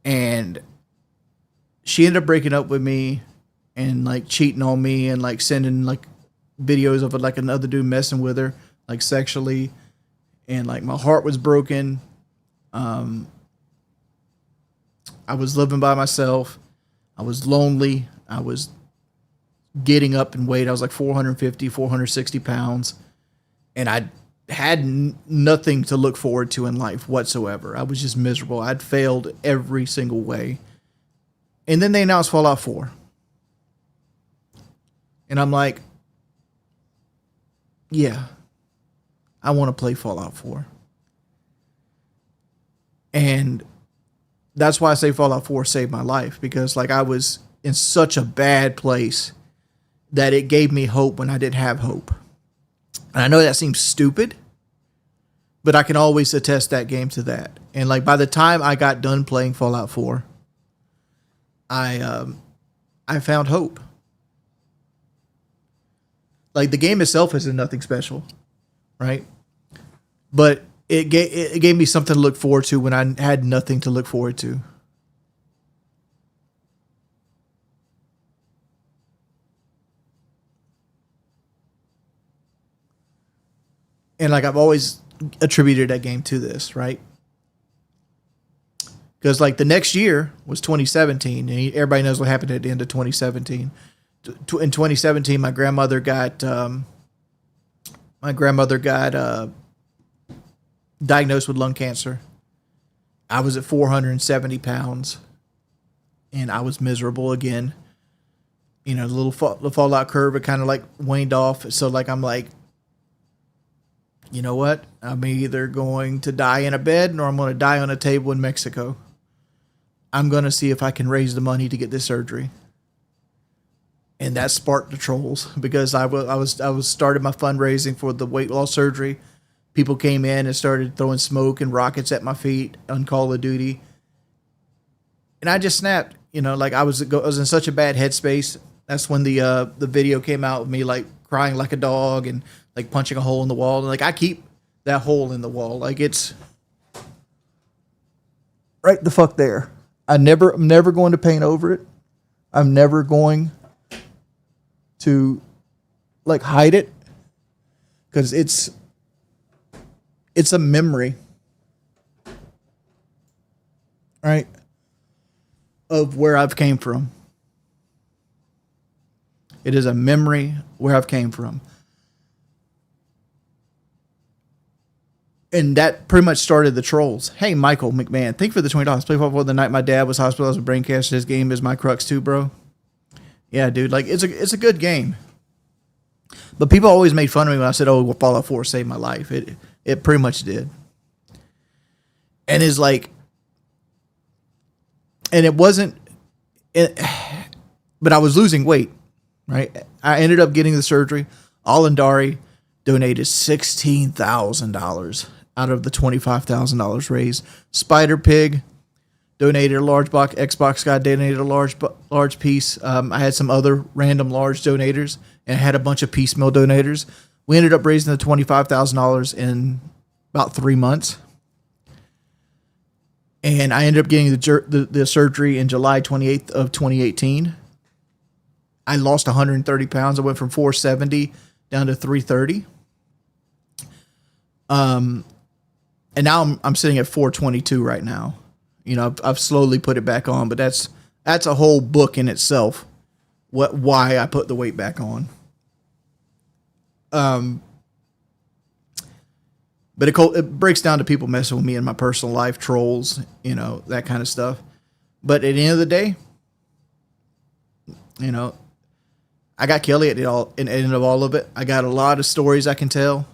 [SPEAKER 3] And she ended up breaking up with me and like cheating on me and like sending like videos of like another dude messing with her, like sexually. And like my heart was broken. I was living by myself. I was lonely. I was getting up in weight. I was like 450, 460 pounds. And I had nothing to look forward to in life whatsoever. I was just miserable. I'd failed every single way. And then they announced Fallout 4. And I'm like, yeah, I want to play Fallout 4. And that's why I say Fallout 4 saved my life, because like I was in such a bad place that it gave me hope when I didn't have hope. And I know that seems stupid, but I can always attest that game to that. And like by the time I got done playing Fallout 4, I found hope. Like the game itself isn't nothing special, right? But it gave me something to look forward to when I had nothing to look forward to. And like I've always attributed that game to this, right? Because like the next year was 2017, and everybody knows what happened at the end of 2017. In 2017, my grandmother got diagnosed with lung cancer. I was at 470 pounds, and I was miserable again. You know, the fallout curve, it kind of like waned off. So like I'm like, you know what? I'm either going to die in a bed or I'm going to die on a table in Mexico. I'm going to see if I can raise the money to get this surgery. And that sparked the trolls, because I was started my fundraising for the weight loss surgery. People came in and started throwing smoke and rockets at my feet on Call of Duty. And I just snapped, you know, like I was in such a bad headspace. That's when the video came out of me like crying like a dog and like punching a hole in the wall. And like I keep that hole in the wall. Like it's right the fuck there. I'm never going to paint over it. I'm never going to like hide it, because it's a memory, right, of where I've came from. It is a memory where I've came from. And that pretty much started the trolls. Hey, Michael McMahon, thank you for the $20. Play football the night my dad was hospitalized with brain cancer. This game is my crux too, bro. Yeah, dude, like it's a good game. But people always made fun of me when I said, "Oh, well, Fallout 4 saved my life." It pretty much did. And it's like, and it wasn't, it, but I was losing weight, right? I ended up getting the surgery. Alandari donated $16,000 out of the $25,000 raised. Spider Pig donated a large box. Xbox guy donated a large piece. I had some other random large donators, and I had a bunch of piecemeal donators. We ended up raising the $25,000 in about 3 months. And I ended up getting the surgery in July 28th of 2018. I lost 130 pounds. I went from 470 down to 330. And now I'm sitting at 422 right now. You know, I've slowly put it back on, but that's a whole book in itself. Why I put the weight back on. But it breaks down to people messing with me in my personal life, trolls, you know, that kind of stuff. But at the end of the day, you know, I got Kelly at the end of all of it. I got a lot of stories I can tell,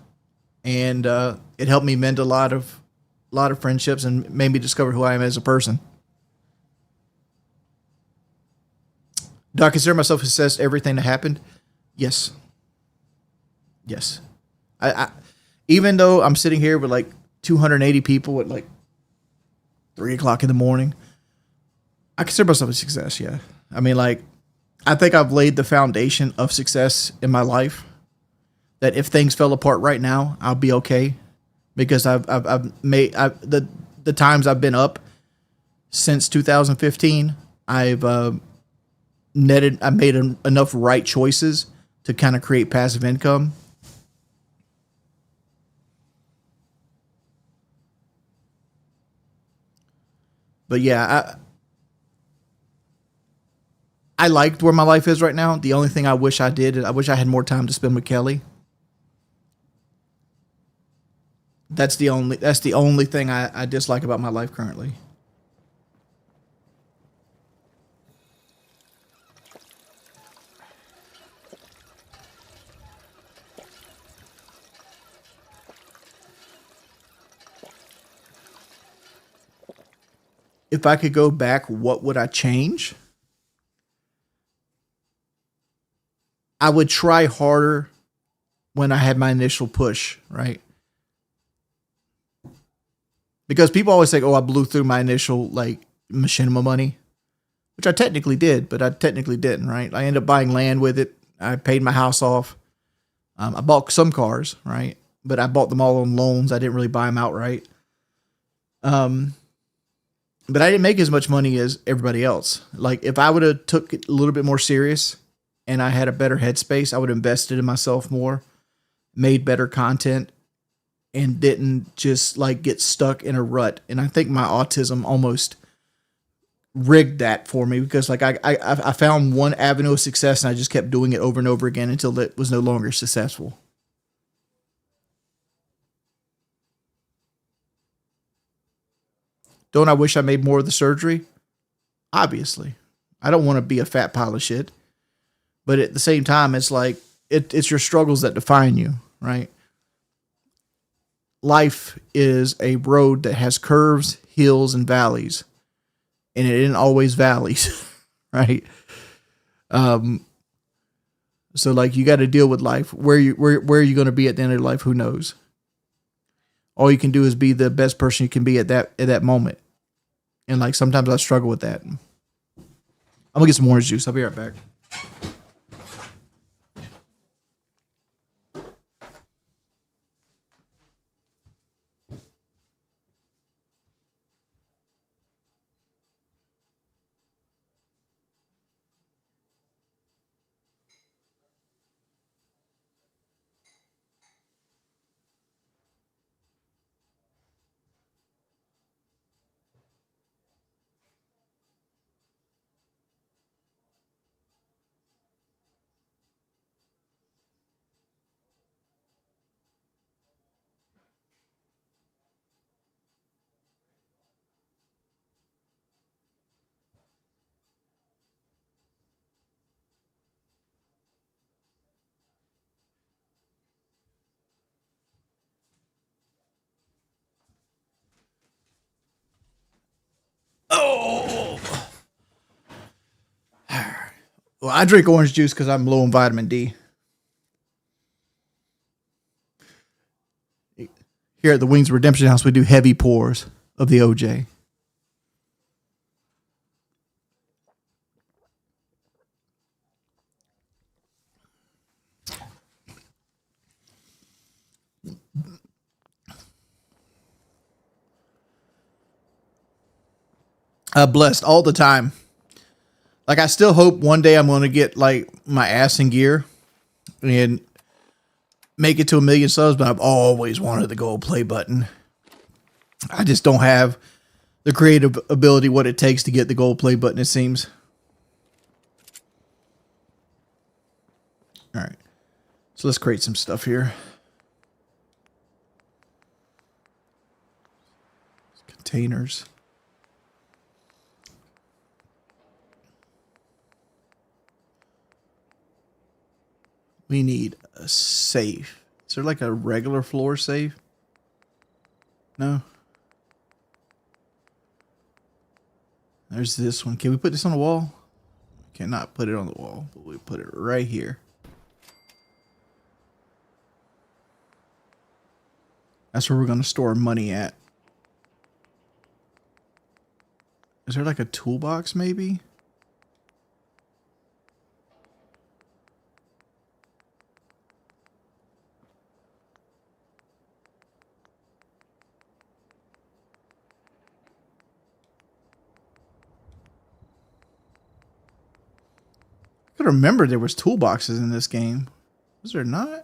[SPEAKER 3] and it helped me mend a lot of friendships and made me discover who I am as a person. Do I consider myself a success to everything that happened? Yes. Yes. I even though I'm sitting here with like 280 people at like 3:00 in the morning, I consider myself a success. Yeah. I mean, like, I think I've laid the foundation of success in my life that if things fell apart right now, I'll be okay because I've made the times I've been up since 2015, I made enough right choices to kind of create passive income. But yeah, I liked where my life is right now. The only thing I wish I did is I wish I had more time to spend with Kelly. That's the only thing I dislike about my life currently. If I could go back, what would I change? I would try harder when I had my initial push, right? Because people always say, "Oh, I blew through my initial like machinima money," which I technically did, but I technically didn't, right? I ended up buying land with it. I paid my house off. I bought some cars, right? But I bought them all on loans. I didn't really buy them outright. But I didn't make as much money as everybody else. Like if I would have took it a little bit more serious and I had a better headspace, I would have invested in myself more, made better content, and didn't just like get stuck in a rut. And I think my autism almost rigged that for me because like I found one avenue of success and I just kept doing it over and over again until it was no longer successful. Don't I wish I made more of the surgery? Obviously. I don't want to be a fat pile of shit. But at the same time, it's like it's your struggles that define you, right? Life is a road that has curves, hills, and valleys. And it isn't always valleys, right? So like you got to deal with life. Where are you going to be at the end of life? Who knows? All you can do is be the best person you can be at that moment. And like sometimes I struggle with that. I'm gonna get some orange juice. I'll be right back. Well, I drink orange juice because I'm low on vitamin D. Here at the Wings Redemption House, we do heavy pours of the OJ. Blessed all the time. Like, I still hope one day I'm going to get like my ass in gear and make it to 1 million subs, but I've always wanted the gold play button. I just don't have the creative ability, what it takes to get the gold play button, it seems. All right. So let's create some stuff here. Containers. We need a safe. Is there like a regular floor safe? No. There's this one. Can we put this on the wall? Cannot put it on the wall, but we put it right here. That's where we're going to store money at. Is there like a toolbox maybe? I could remember there was toolboxes in this game. Was there not?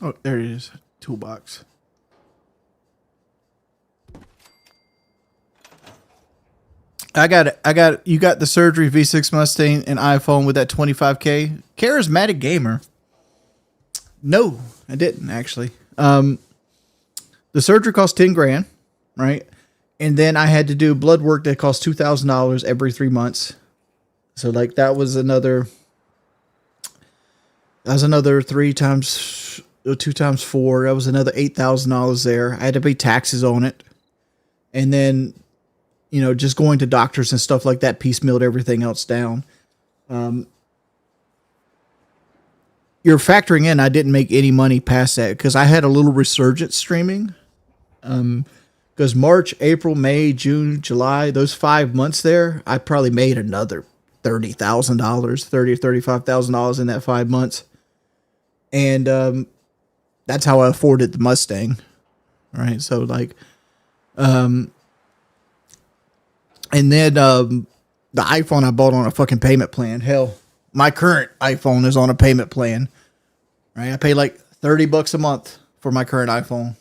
[SPEAKER 3] Oh, there it is. Toolbox. You got the surgery V6 Mustang and iPhone with that 25K. Charismatic gamer. No, I didn't actually. The surgery cost 10 grand, right? And then I had to do blood work that cost $2,000 every 3 months. So like that was another 3 times 2 times 4. That was another $8,000 there. I had to pay taxes on it. And then, you know, just going to doctors and stuff like that piecemealed everything else down. You're factoring in I didn't make any money past that because I had a little resurgence streaming. Because March, April, May, June, July, those 5 months there, I probably made another $30,000, $30,000 or $35,000 in that 5 months. And that's how I afforded the Mustang. Right. So like, and then the iPhone I bought on a fucking payment plan. Hell, my current iPhone is on a payment plan. Right? I pay like $30 a month for my current iPhone.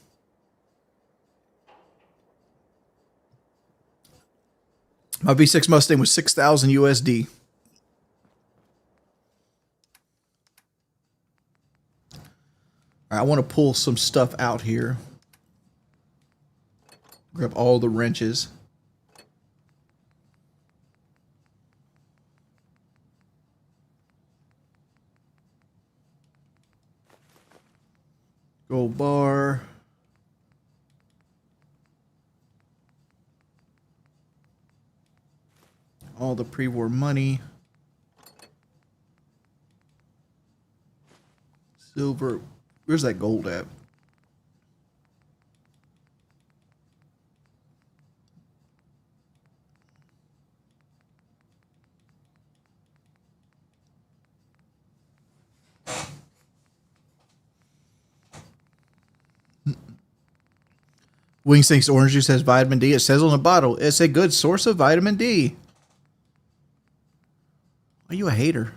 [SPEAKER 3] My V6 Mustang was 6,000 USD. All right, I want to pull some stuff out here. Grab all the wrenches. Gold bar. All the pre-war money. Silver. Where's that gold at? Wings thinks orange juice has vitamin D. It says on the bottle, it's a good source of vitamin D. Are you a hater?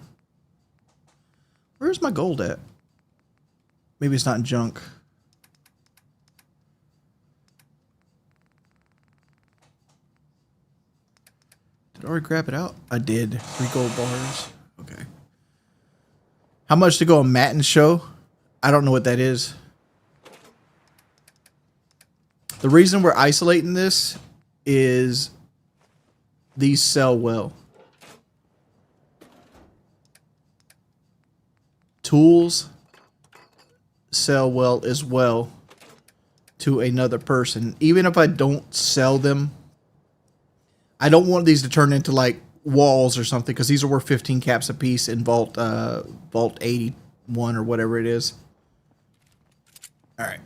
[SPEAKER 3] Where's my gold at? Maybe it's not in junk. Did I already grab it out? I did. 3 gold bars. Okay. How much to go on Matten's show? I don't know what that is. The reason we're isolating this is these sell well. Tools sell well as well to another person. Even if I don't sell them, I don't want these to turn into like walls or something, because these are worth 15 caps a piece in Vault 81 or whatever it is. All right.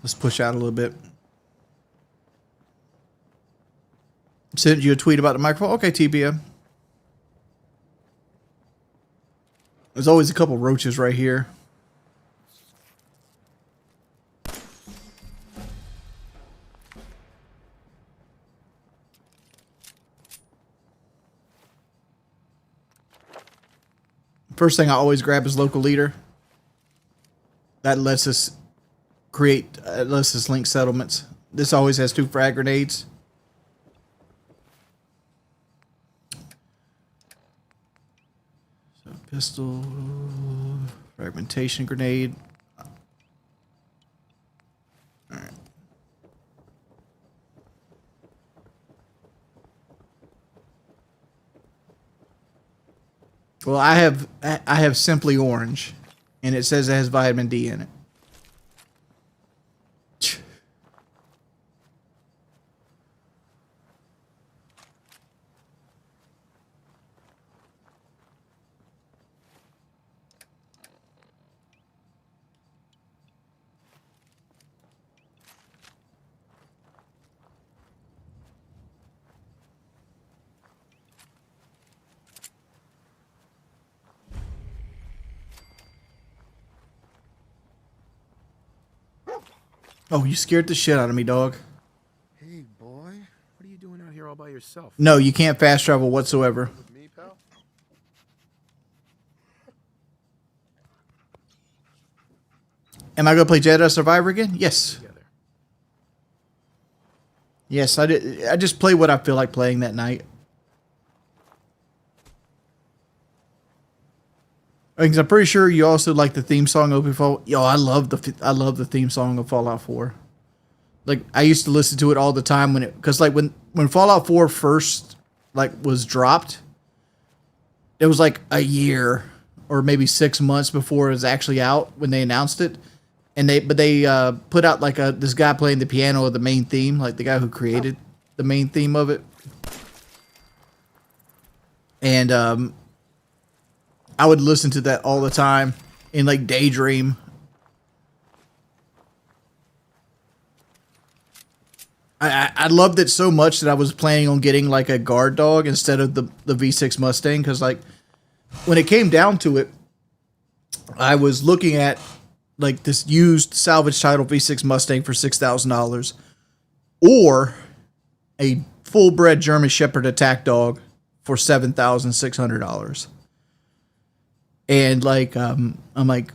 [SPEAKER 3] Let's push out a little bit. Sent you a tweet about the microphone. Okay, TBM. There's always a couple roaches right here. First thing I always grab is local leader. That lets us lets us link settlements. This always has 2 frag grenades. So pistol, fragmentation grenade. All right. Well, I have Simply Orange, and it says it has vitamin D in it. Oh, you scared the shit out of me, dog.
[SPEAKER 1] Hey, boy. What are you doing out here all by yourself?
[SPEAKER 3] No, you can't fast travel whatsoever.
[SPEAKER 1] With me, pal?
[SPEAKER 3] Am I going to play Jedi Survivor again? Yes. Yes, I did. I just play what I feel like playing that night. Because I'm pretty sure you also like the theme song of Fallout. Yo, I love the theme song of Fallout 4. Like, I used to listen to it all the time because like when Fallout 4 first like was dropped, it was like a year or maybe 6 months before it was actually out when they announced it, and they put out like this guy playing the piano of the main theme, like the guy who created the main theme of it, and I would listen to that all the time and like daydream. I loved it so much that I was planning on getting like a guard dog instead of the V6 Mustang, because like when it came down to it, I was looking at like this used salvage title V6 Mustang for $6,000 or a full bred German Shepherd attack dog for $7,600. And like, I'm like,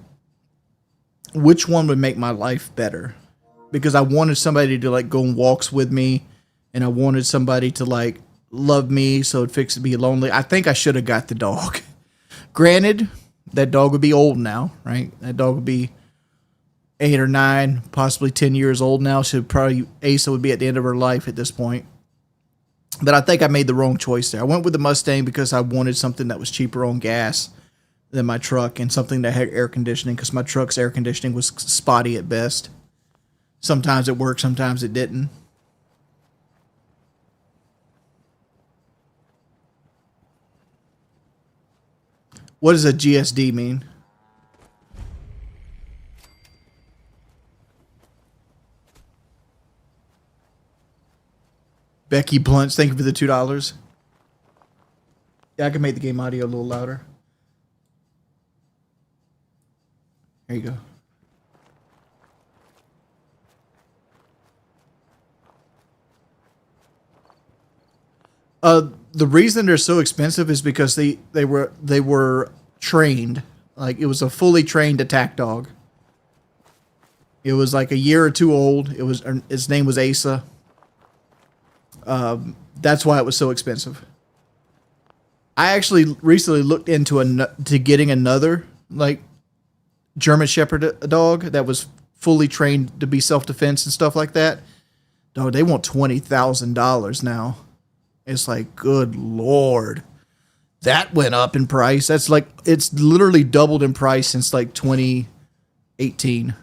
[SPEAKER 3] which one would make my life better? Because I wanted somebody to like go on walks with me, and I wanted somebody to like love me so it'd fix to be lonely. I think I should have got the dog. Granted, that dog would be old now, right? That dog would be 8 or 9, possibly 10 years old now. So probably Asa would be at the end of her life at this point. But I think I made the wrong choice there. I went with the Mustang because I wanted something that was cheaper on gas than my truck, and something that had air conditioning, because my truck's air conditioning was spotty at best. Sometimes it worked, sometimes it didn't. What does a GSD mean? Becky Blunt, thank you for the $2. Yeah, I can make the game audio a little louder. There you go. The reason they're so expensive is because they were trained. Like, it was a fully trained attack dog. It was like a year or 2 old. His name was Asa. That's why it was so expensive. I actually recently looked into getting another like German Shepherd dog that was fully trained to be self-defense and stuff like that, dog, they want $20,000 now. It's like, good Lord. That went up in price. That's like, it's literally doubled in price since like 2018.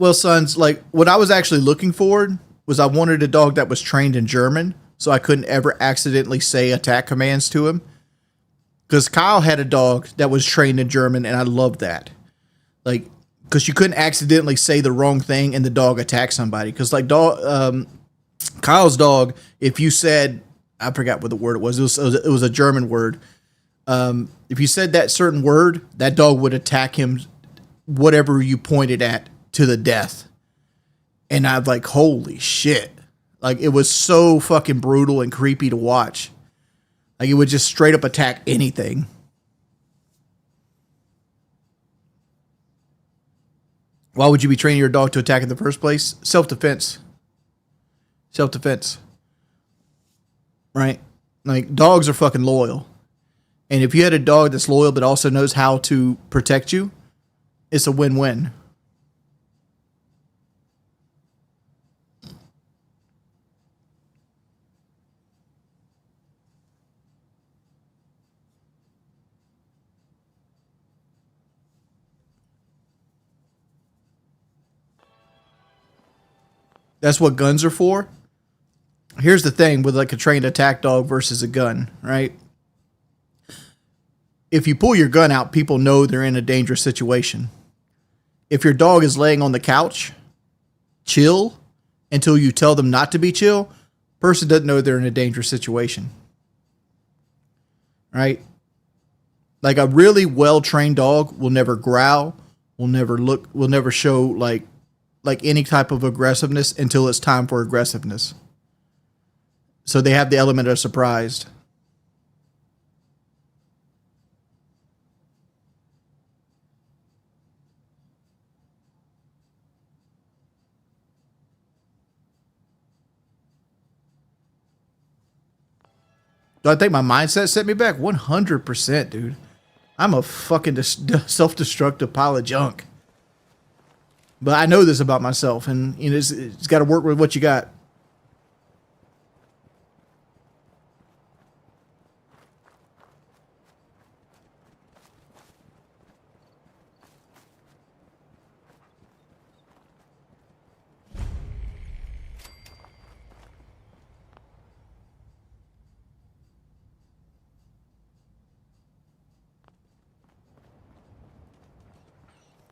[SPEAKER 3] Well, sons, like what I was actually looking for was I wanted a dog that was trained in German, so I couldn't ever accidentally say attack commands to him. Because Kyle had a dog that was trained in German, and I loved that. Like, because you couldn't accidentally say the wrong thing and the dog attack somebody. Because like Kyle's dog, if you said, I forgot what the word it was a German word. If you said that certain word, that dog would attack him, whatever you pointed at, to the death. And I'm like, holy shit. Like, it was so fucking brutal and creepy to watch. Like, it would just straight up attack anything. Why would you be training your dog to attack in the first place? Self-defense. Self-defense. Right? Like, dogs are fucking loyal. And if you had a dog that's loyal but also knows how to protect you, it's a win-win. That's what guns are for. Here's the thing with like a trained attack dog versus a gun, right? If you pull your gun out, people know they're in a dangerous situation. If your dog is laying on the couch, chill, until you tell them not to be chill, person doesn't know they're in a dangerous situation. Right? Like a really well-trained dog will never growl, will never show like any type of aggressiveness until it's time for aggressiveness. So they have the element of surprised. Do I think my mindset set me back? 100%, dude. I'm a fucking self-destructive pile of junk. But I know this about myself, and you know, it's got to work with what you got.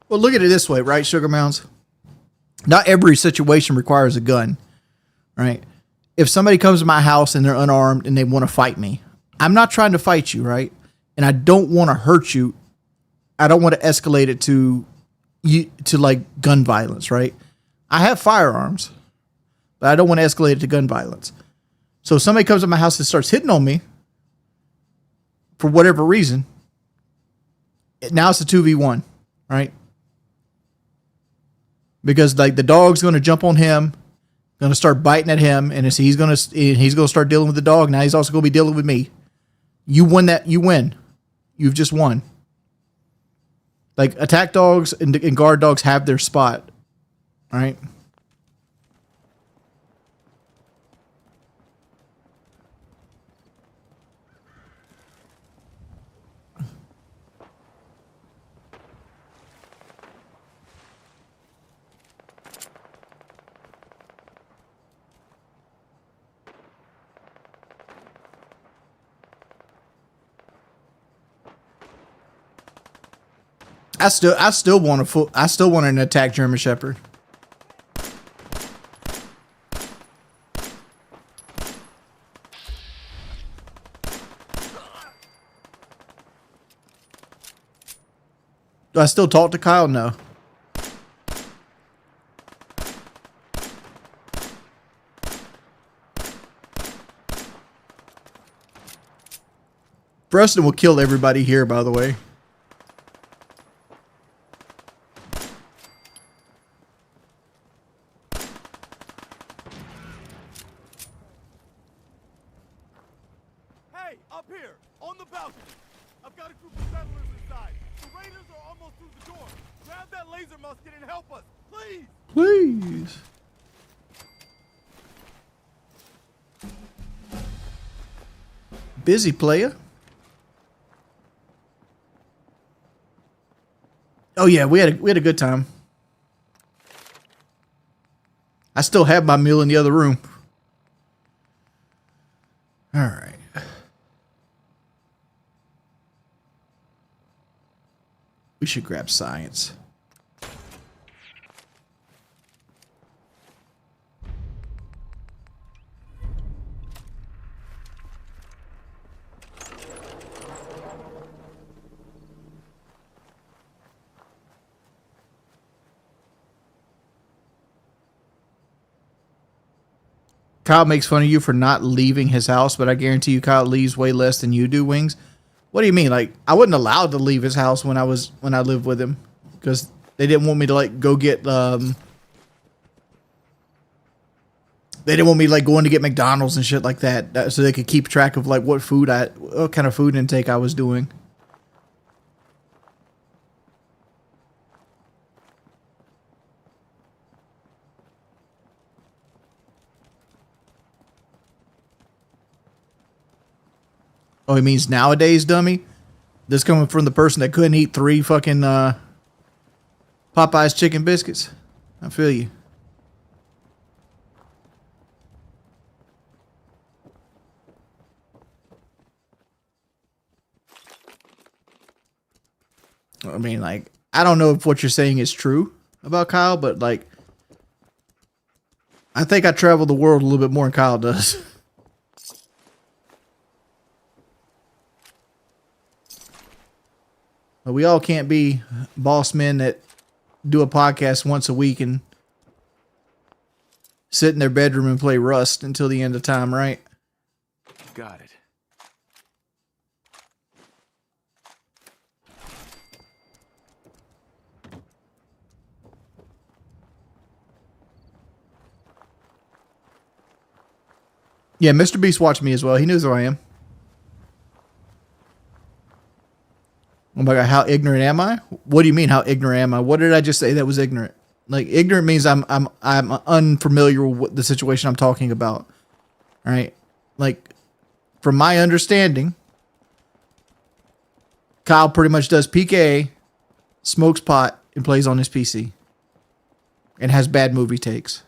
[SPEAKER 3] Well, look at it this way, right, Sugar Mounds? Not every situation requires a gun, right? If somebody comes to my house and they're unarmed and they want to fight me, I'm not trying to fight you, right? And I don't want to hurt you. I don't want to escalate it to like gun violence, right? I have firearms, but I don't want to escalate it to gun violence. So if somebody comes to my house and starts hitting on me for whatever reason, now it's a 2v1, right? Because like the dog's going to jump on him, going to start biting at him, and he's going to start dealing with the dog. Now he's also going to be dealing with me. You win that. You win. You've just won. Like attack dogs and guard dogs have their spot, right? I still want an attack German Shepherd. Do I still talk to Kyle? No. Preston will kill everybody here, by the way.
[SPEAKER 8] Grab that laser musket and help us, please!
[SPEAKER 3] Please. Busy player. Oh yeah, we had a good time. I still have my meal in the other room. All right. We should grab science. Kyle makes fun of you for not leaving his house, but I guarantee you Kyle leaves way less than you do, Wings. What do you mean? Like, I wasn't allowed to leave his house when I lived with him because they didn't want me to like go get they didn't want me like going to get McDonald's and shit like that, so they could keep track of like what kind of food intake I was doing. Oh, he means nowadays, dummy? This coming from the person that couldn't eat 3 fucking Popeye's chicken biscuits? I feel you. I mean, like, I don't know if what you're saying is true about Kyle, but like, I think I travel the world a little bit more than Kyle does. But we all can't be boss men that do a podcast once a week and sit in their bedroom and play Rust until the end of time, right?
[SPEAKER 1] Got it.
[SPEAKER 3] Yeah, Mr. Beast watched me as well. He knows who I am. Oh my god, how ignorant am I? What do you mean, how ignorant am I? What did I just say that was ignorant? Like, ignorant means I'm unfamiliar with the situation I'm talking about. All right? Like, from my understanding, Kyle pretty much does PK, smokes pot, and plays on his PC. And has bad movie takes.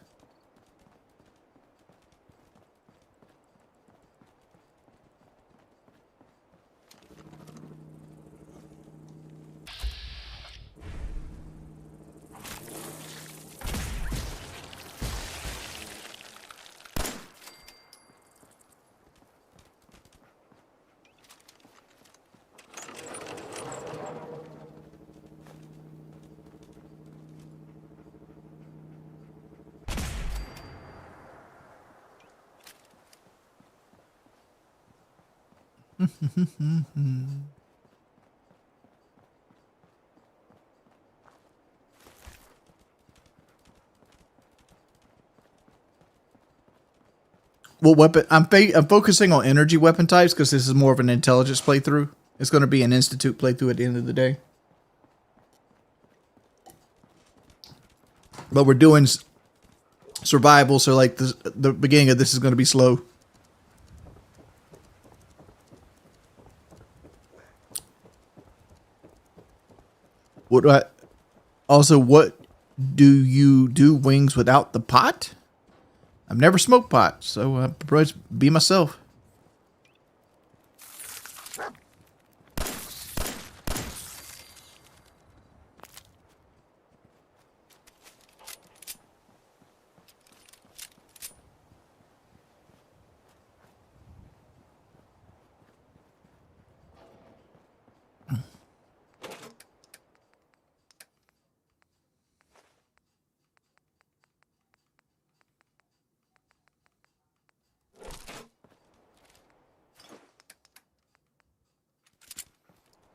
[SPEAKER 3] What weapon? I'm focusing on energy weapon types because this is more of an intelligence playthrough. It's going to be an institute playthrough at the end of the day. But we're doing survival, so like the beginning of this is going to be slow. What do you do, Wings, without the pot? I've never smoked pot, so I prefer to be myself.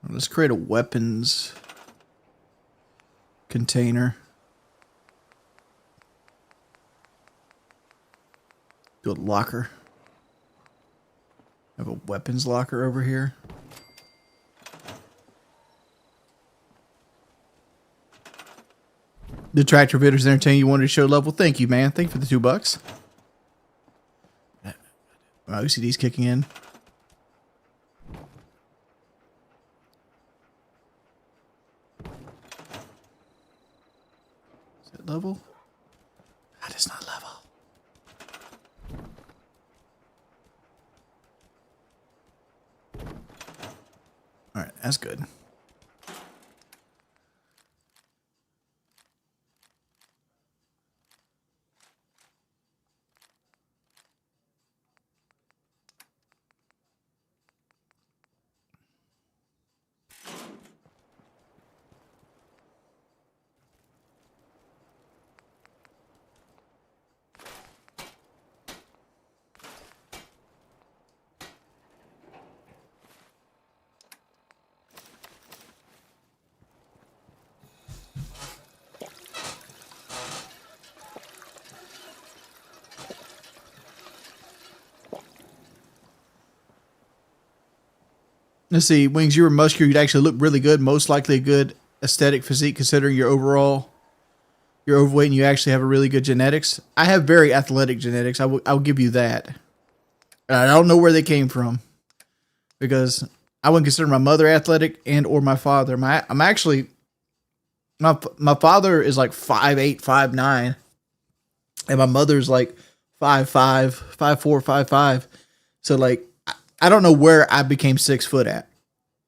[SPEAKER 3] Let's create a weapons container. Do a locker. Have a weapons locker over here. the tractor videos entertain you, wanted to show love. Well, thank you, man. Thank you for the $2. My OCD's kicking in. Is that level? That is not level. Alright, that's good. Let's see, Wings, you were muscular, you'd actually look really good. Most likely a good aesthetic physique considering your overall, you're overweight and you actually have a really good genetics. I have very athletic genetics. I'll give you that. And I don't know where they came from because I wouldn't consider my mother athletic and or my father. My father is like 5'8", 5'9", and my mother's like 5'5", 5'4", 5'5". So like, I don't know where I became 6 foot at.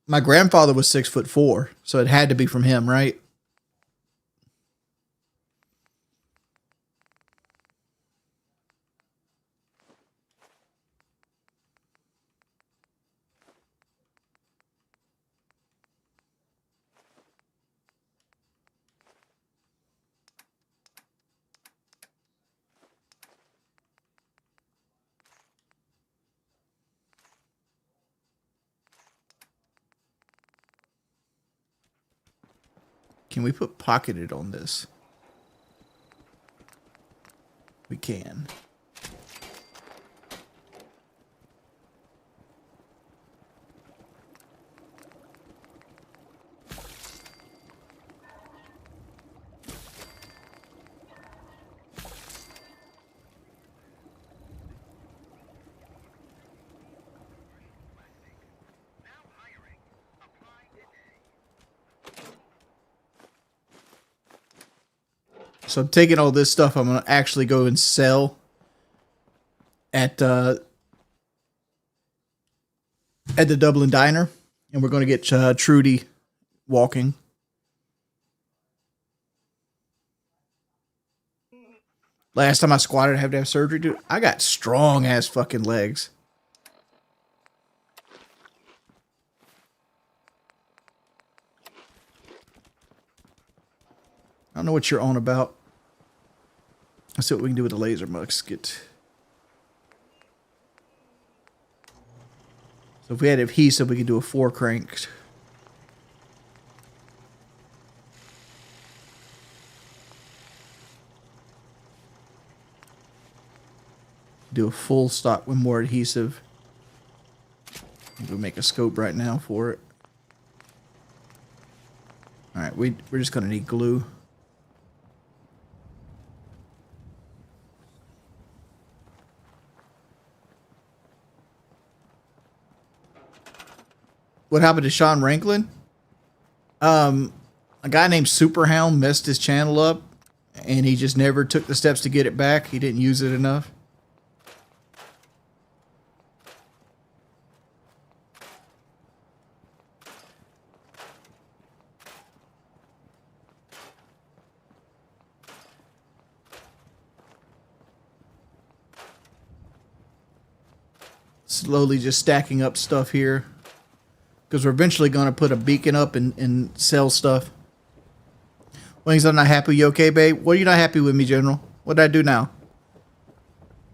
[SPEAKER 3] My grandfather was 6'4", so it had to be from him, right? Can we put pocketed on this? We can. So I'm taking all this stuff. I'm going to actually go and sell at the Dublin Diner. And we're going to get Trudy walking. Last time I squatted, I had to have surgery. Dude, I got strong ass fucking legs. I don't know what you're on about. Let's see what we can do with the laser musket. So if we had adhesive, we could do a 4 crank. Do a full stock with more adhesive. We'll make a scope right now for it. Alright, we're just going to need glue. What happened to Sean Ranklin? A guy named Superhound messed his channel up, and he just never took the steps to get it back. He didn't use it enough. Slowly just stacking up stuff here. Because we're eventually going to put a beacon up and sell stuff. Wings, I'm not happy. You okay, babe? What are you not happy with me, General? What did I do now?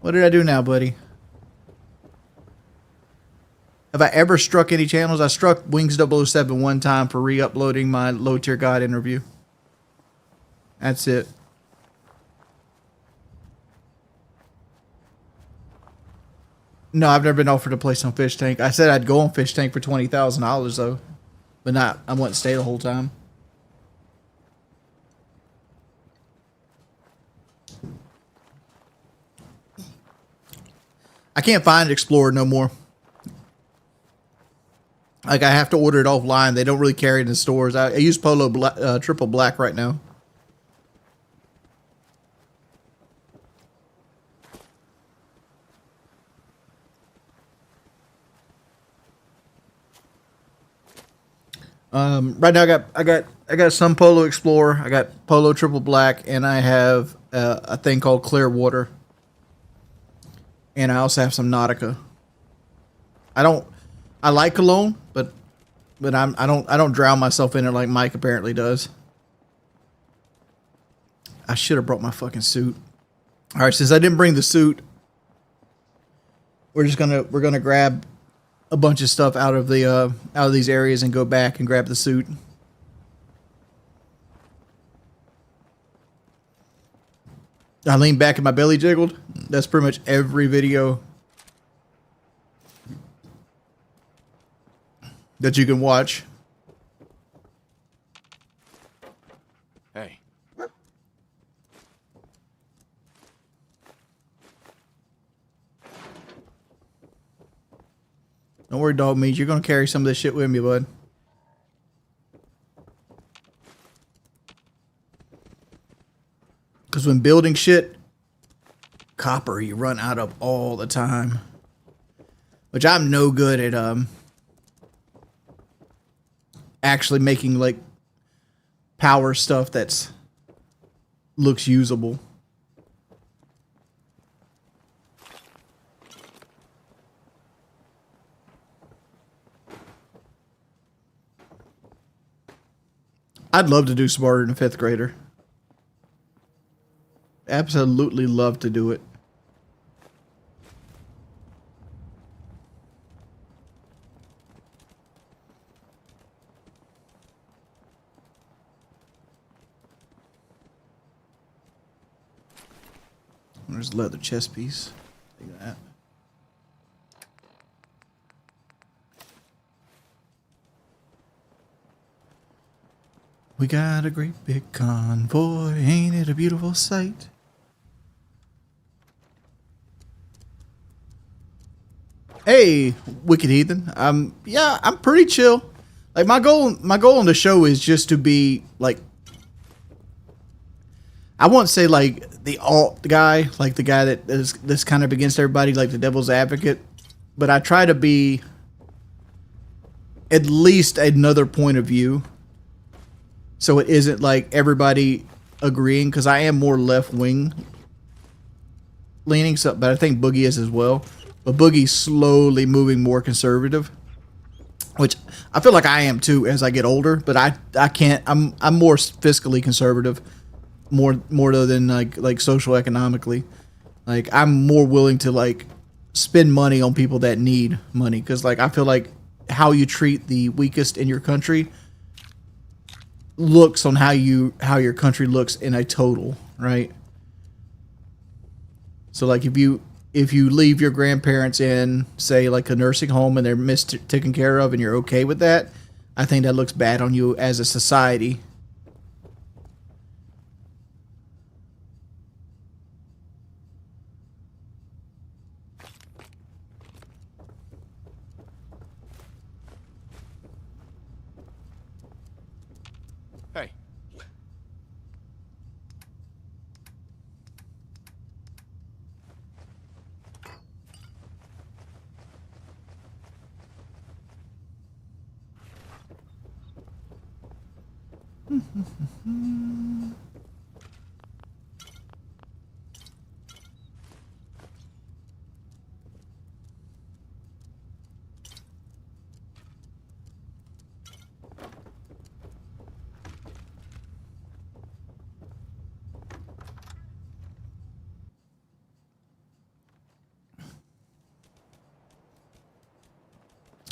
[SPEAKER 3] What did I do now, buddy? Have I ever struck any channels? I struck Wings 007 one time for re-uploading my Low Tier God interview. That's it. No, I've never been offered a place on Fish Tank. I said I'd go on Fish Tank for $20,000 though, but not. I wouldn't stay the whole time. I can't find Explorer no more. Like, I have to order it offline. They don't really carry it in stores. I use Polo Triple Black right now. Right now I got some Polo Explorer. I got Polo Triple Black, and I have a thing called Clearwater. And I also have some Nautica. I like cologne, but I don't drown myself in it like Mike apparently does. I should have brought my fucking suit. All right, since I didn't bring the suit, we're gonna grab a bunch of stuff out of these areas and go back and grab the suit. I leaned back and my belly jiggled. That's pretty much every video that you can watch.
[SPEAKER 1] Hey.
[SPEAKER 3] Don't worry, dog meat. You're gonna carry some of this shit with me, bud. Because when building shit, copper you run out of all the time. Which I'm no good at actually making like power stuff that's looks usable. I'd love to do smarter than a 5th grader. Absolutely love to do it. There's a leather chest piece. Take that. We got a great big convoy, ain't it a beautiful sight? Hey, Wicked Heathen. Yeah, I'm pretty chill. Like my goal on the show is just to be like, I won't say like the alt guy, like the guy that's kind of against everybody, like the devil's advocate, but I try to be at least another point of view. So it isn't like everybody agreeing, because I am more left wing leaning, so, but I think Boogie is as well. But Boogie's slowly moving more conservative, which I feel like I am too as I get older. But I can't. I'm more fiscally conservative, more than like social economically. Like I'm more willing to like spend money on people that need money, because like I feel like how you treat the weakest in your country looks on how your country looks in a total, right? So like if you leave your grandparents in, say, like a nursing home and they're taken care of and you're okay with that, I think that looks bad on you as a society.
[SPEAKER 1] Hey.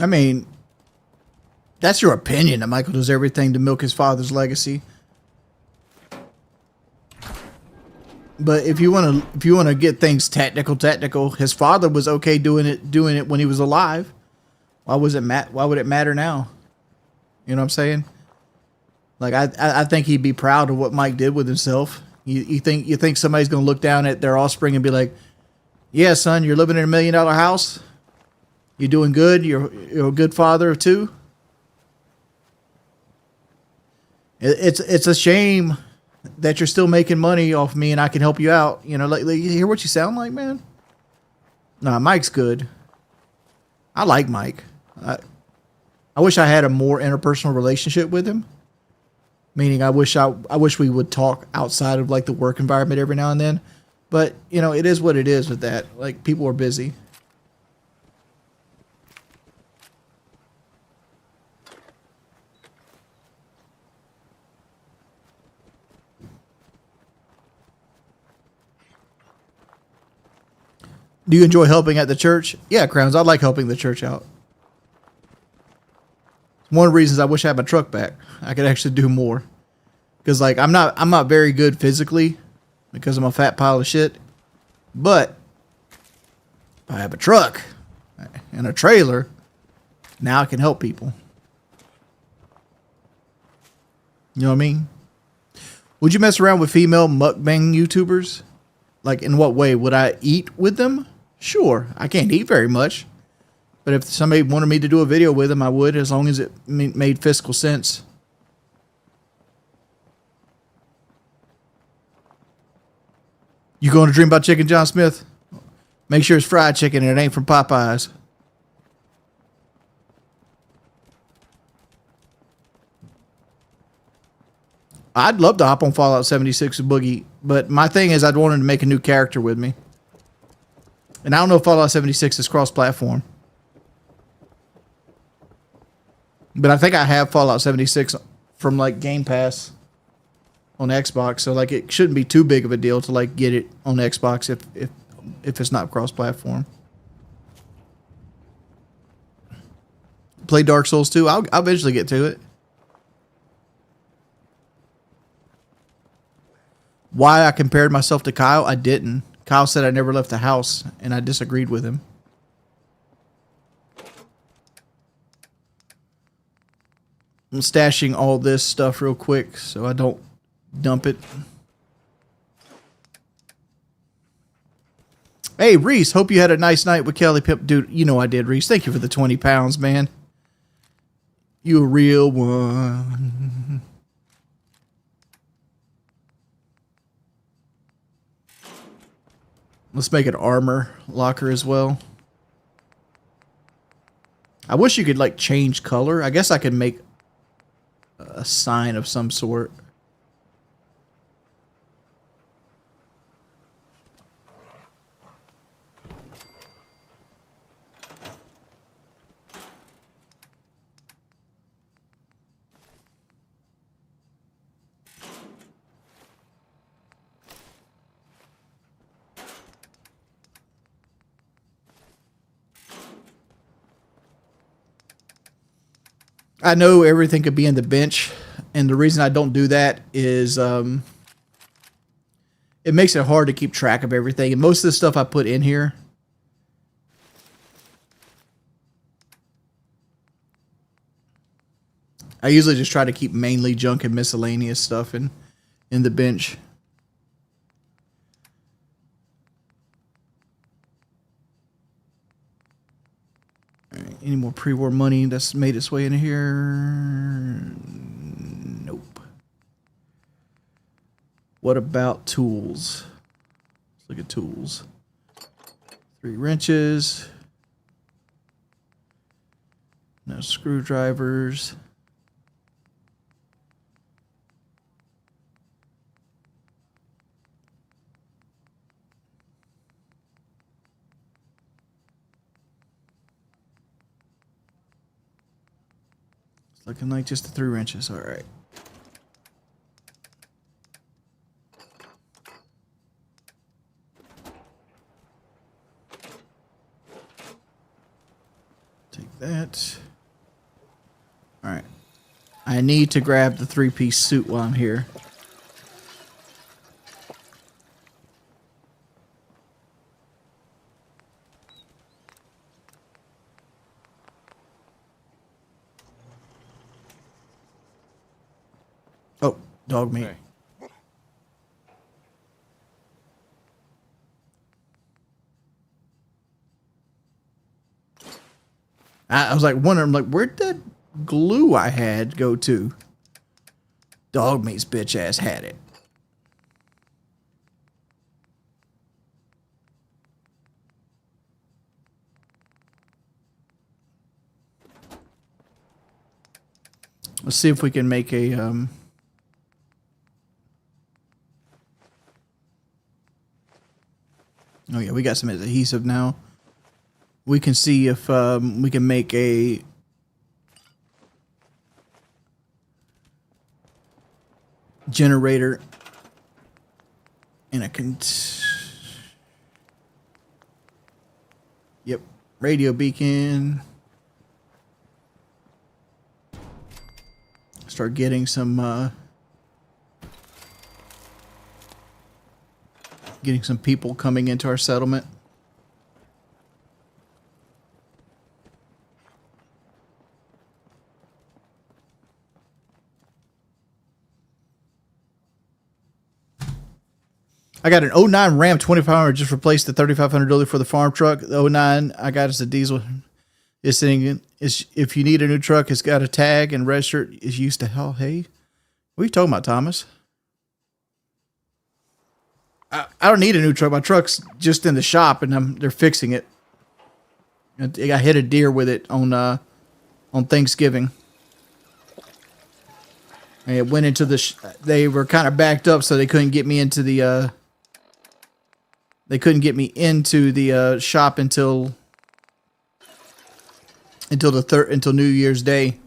[SPEAKER 3] I mean, that's your opinion that Michael does everything to milk his father's legacy. But if you want to get things technical, his father was okay doing it when he was alive. Why would it matter now? You know what I'm saying? Like I think he'd be proud of what Mike did with himself. You think somebody's gonna look down at their offspring and be like, Yeah, son, you're living in $1 million house. You're doing good. You're a good father of two. It's a shame that you're still making money off me and I can help you out. You know, like you hear what you sound like, man? Nah, Mike's good. I like Mike. I wish I had a more interpersonal relationship with him. Meaning I wish we would talk outside of like the work environment every now and then. But, you know, it is what it is with that. Like, people are busy. Do you enjoy helping at the church? Yeah, Crowns, I like helping the church out. One of the reasons I wish I had my truck back. I could actually do more. Because, like, I'm not very good physically because I'm a fat pile of shit. But if I have a truck and a trailer, now I can help people. You know what I mean? Would you mess around with female mukbang YouTubers? Like, in what way? Would I eat with them? Sure. I can't eat very much. But if somebody wanted me to do a video with them, I would, as long as it made fiscal sense. You going to dream about chicken, John Smith? Make sure it's fried chicken and it ain't from Popeyes. I'd love to hop on Fallout 76 with Boogie, but my thing is I'd want him to make a new character with me. And I don't know if Fallout 76 is cross-platform. But I think I have Fallout 76 from, like, Game Pass on Xbox, so, like, it shouldn't be too big of a deal to, like, get it on Xbox if it's not cross-platform. Play Dark Souls 2. I'll eventually get to it. Why I compared myself to Kyle? I didn't. Kyle said I never left the house, and I disagreed with him. I'm stashing all this stuff real quick so I don't dump it. Hey, Reese, hope you had a nice night with Kelly Pip. Dude, you know I did, Reese. Thank you for the 20 pounds, man. You a real one. Let's make an armor locker as well. I wish you could, like, change color. I guess I could make a sign of some sort. I know everything could be in the bench, and the reason I don't do that is it makes it hard to keep track of everything. And most of the stuff I put in here, I usually just try to keep mainly junk and miscellaneous stuff in the bench. All right, any more pre-war money that's made its way in here? Nope. What about tools? Let's look at tools. 3 wrenches. No screwdrivers. It's looking like just the 3 wrenches. All right. Take that. All right. I need to grab the 3-piece suit while I'm here. Oh, dog meat.
[SPEAKER 1] Hey.
[SPEAKER 3] I was like wondering, like, where'd that glue I had go to? Dog meat's bitch ass had it. Let's see if we can make a oh yeah, we got some adhesive now. We can see if we can make a generator and a yep, radio beacon. Start getting some people coming into our settlement. I got an 09 Ram 2500, just replaced the 3500 dollar for the farm truck. The 09 I got is a diesel. It's saying if you need a new truck, it's got a tag and registered is used to hell. Hey, what are you talking about, Thomas? I don't need a new truck. My truck's just in the shop and they're fixing it. I hit a deer with it on Thanksgiving. And it went into the. They were kind of backed up, so they couldn't get me into the. They couldn't get me into the shop until New Year's Day.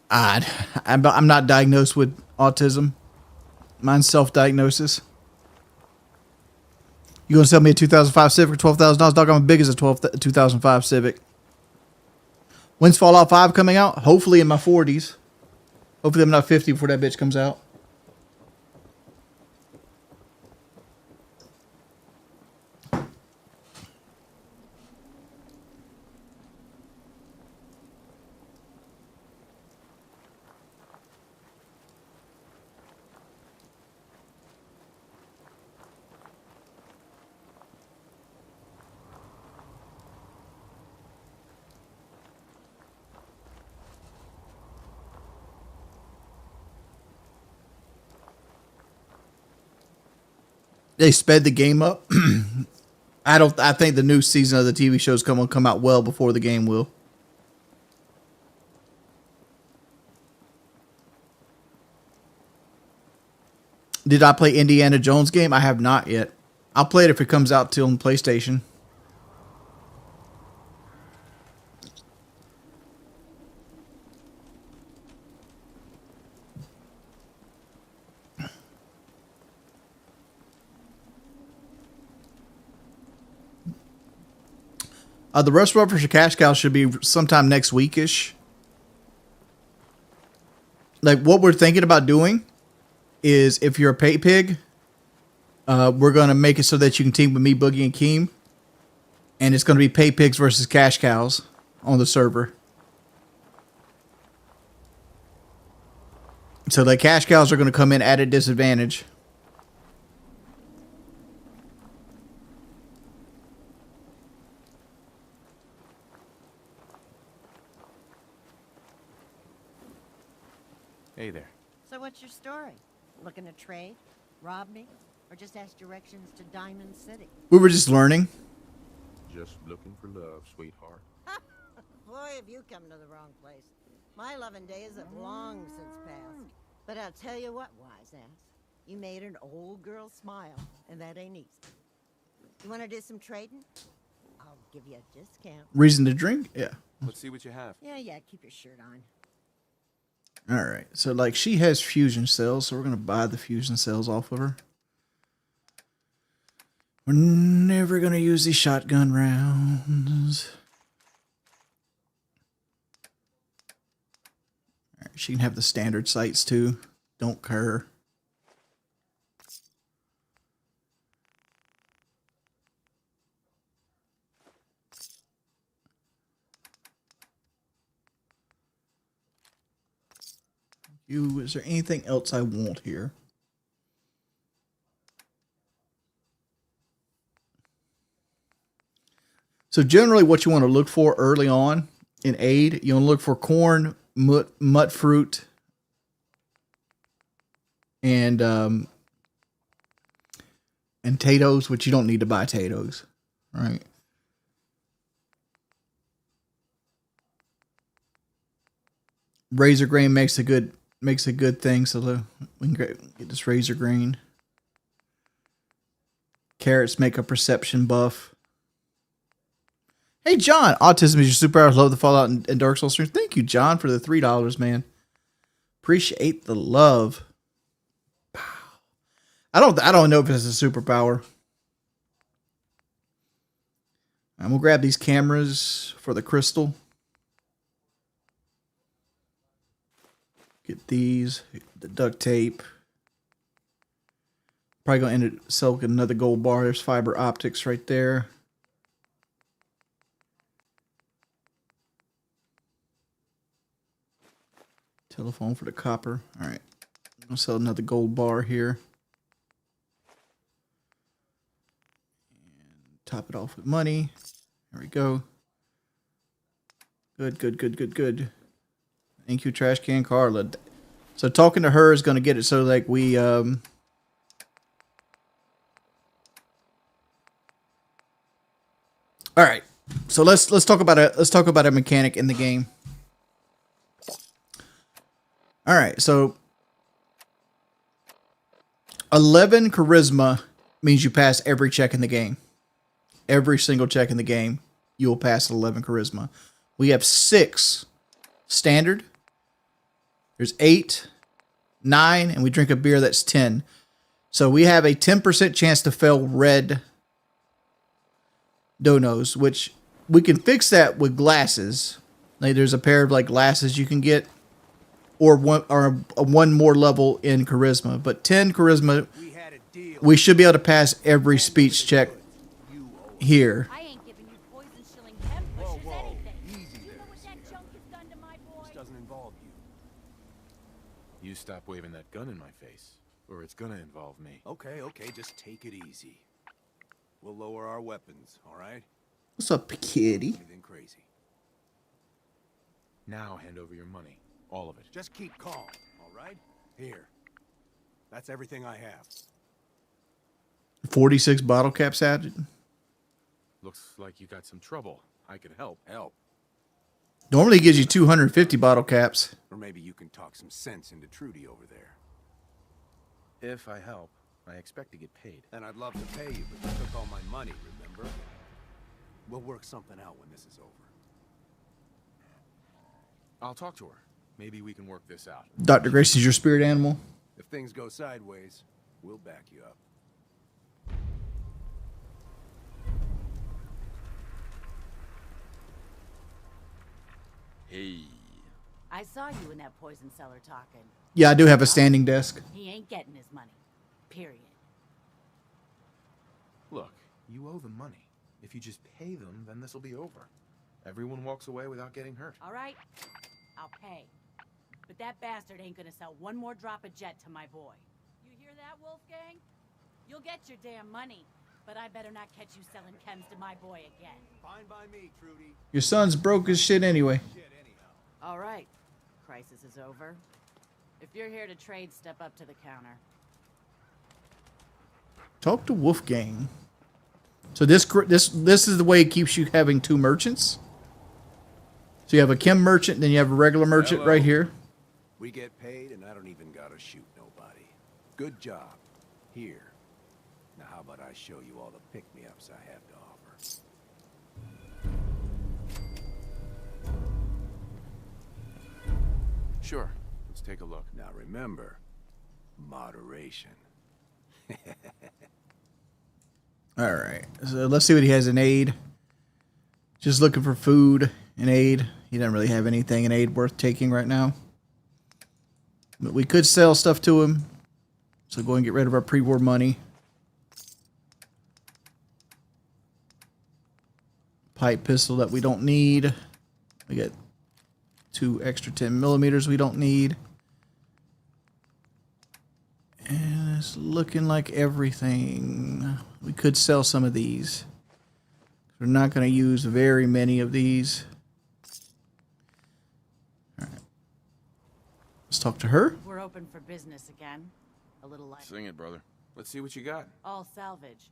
[SPEAKER 3] I'm not diagnosed with autism. Mine's self-diagnosis. You gonna sell me a 2005 Civic for $12,000? Dog, I'm as big as a 2005 Civic. When's Fallout 5 coming out? Hopefully in my 40s. Hopefully I'm not 50 before that bitch comes out. They sped the game up. I think the new season of the TV show is going to come out well before the game will. Did I play Indiana Jones game? I have not yet. I'll play it if it comes out on PlayStation. The restaurant for Cash Cow should be sometime next weekish. Like what we're thinking about doing is if you're a pay pig, we're going to make it so that you can team with me, Boogie, and Keem. And it's going to be pay pigs versus cash cows on the server. So the cash cows are going to come in at a disadvantage.
[SPEAKER 1] Hey there.
[SPEAKER 14] So what's your story? Looking to trade? Rob me? Or just ask directions to Diamond City?
[SPEAKER 3] We were just learning.
[SPEAKER 15] Just looking for love, sweetheart.
[SPEAKER 14] Boy, have you come to the wrong place. My loving days have long since passed. But I'll tell you what, wise ass. You made an old girl smile, and that ain't easy. You want to do some trading? I'll give you a discount.
[SPEAKER 3] Reason to drink? Yeah.
[SPEAKER 1] Let's see what you have.
[SPEAKER 14] Yeah, keep your shirt on.
[SPEAKER 3] All right. So, like, she has fusion cells, so we're going to buy the fusion cells off of her. We're never going to use these shotgun rounds. All right, she can have the standard sights, too. Don't care. Is there anything else I want here? So generally what you want to look for early on in aid, you want to look for corn, mut fruit, and potatoes, which you don't need to buy potatoes, right? Razor grain makes a good thing, so we can get this razor grain. Carrots make a perception buff. Hey John, autism is your superpower. Love the Fallout and Dark Souls stream. Thank you, John, for the $3, man. Appreciate the love. I don't know if it's a superpower. I'm gonna grab these cameras for the crystal. Get these, the duct tape. Probably gonna end it selling another gold bar. There's fiber optics right there. Telephone for the copper. All right, I'm gonna sell another gold bar here. And top it off with money. There we go. Good. Thank you, Trash Can Carla. So talking to her is going to get it so like we all right. So let's talk about a mechanic in the game. All right. So 11 charisma means you pass every check in the game. Every single check in the game, you will pass 11 charisma. We have 6 standard. There's 8, 9, and we drink a beer that's 10. So we have a 10% chance to fail red donos, which we can fix that with glasses. Like there's a pair of like glasses you can get, or one more level in charisma. But 10 charisma, we should be able to pass every speech check here.
[SPEAKER 4] I ain't giving you poison shilling hemp pushers anything.
[SPEAKER 5] Easy
[SPEAKER 4] You know what that junk has done to my boy?
[SPEAKER 5] This doesn't involve you.
[SPEAKER 1] You stop waving that gun in my face, or it's gonna involve me.
[SPEAKER 5] Okay, just take it easy. We'll lower our weapons, all right?
[SPEAKER 3] What's up, kitty?
[SPEAKER 5] Anything crazy.
[SPEAKER 1] Now hand over your money. All of it.
[SPEAKER 5] Just keep calm, all right? Here. That's everything I have.
[SPEAKER 3] 46 bottle caps added.
[SPEAKER 1] Looks like you got some trouble. I could help.
[SPEAKER 5] Help.
[SPEAKER 3] Normally it gives you 250 bottle caps.
[SPEAKER 5] Or maybe you can talk some sense into Trudy over there.
[SPEAKER 1] If I help, I expect to get paid.
[SPEAKER 5] And I'd love to pay you, but you took all my money, remember? We'll work something out when this is over.
[SPEAKER 1] I'll talk to her. Maybe we can work this out.
[SPEAKER 3] Dr. Grayson's your spirit animal.
[SPEAKER 5] If things go sideways, we'll back you up.
[SPEAKER 1] Hey.
[SPEAKER 4] I saw you in that poison cellar talking.
[SPEAKER 3] Yeah, I do have a standing desk.
[SPEAKER 4] He ain't getting his money. Period.
[SPEAKER 1] Look, you owe them money. If you just pay them, then this'll be over. Everyone walks away without getting hurt.
[SPEAKER 4] All right, I'll pay. But that bastard ain't gonna sell one more drop of jet to my boy. You hear that, Wolfgang? You'll get your damn money, but I better not catch you selling chems to my boy again.
[SPEAKER 5] Fine by me, Trudy.
[SPEAKER 3] Your son's broke as shit anyway.
[SPEAKER 4] All right, crisis is over. If you're here to trade, step up to the counter.
[SPEAKER 3] Talk to Wolfgang. So this is the way it keeps you having 2 merchants. So you have a chem merchant, then you have a regular merchant right here.
[SPEAKER 5] We get paid, and I don't even gotta shoot nobody. Good job. Here. Now, how about I show you all the pick-me-ups I have to offer?
[SPEAKER 1] Sure. Let's take a look.
[SPEAKER 5] Now, remember, moderation.
[SPEAKER 3] All right. So let's see what he has in aid. Just looking for food in aid. He doesn't really have anything in aid worth taking right now. But we could sell stuff to him. So go and get rid of our pre-war money. Pipe pistol that we don't need. We got 2 extra 10 millimeters we don't need. It's looking like everything. We could sell some of these. We're not going to use very many of these. All right. Let's talk to her.
[SPEAKER 4] We're open for business again. A little like
[SPEAKER 1] Sing it, brother. Let's see what you got.
[SPEAKER 4] all salvage,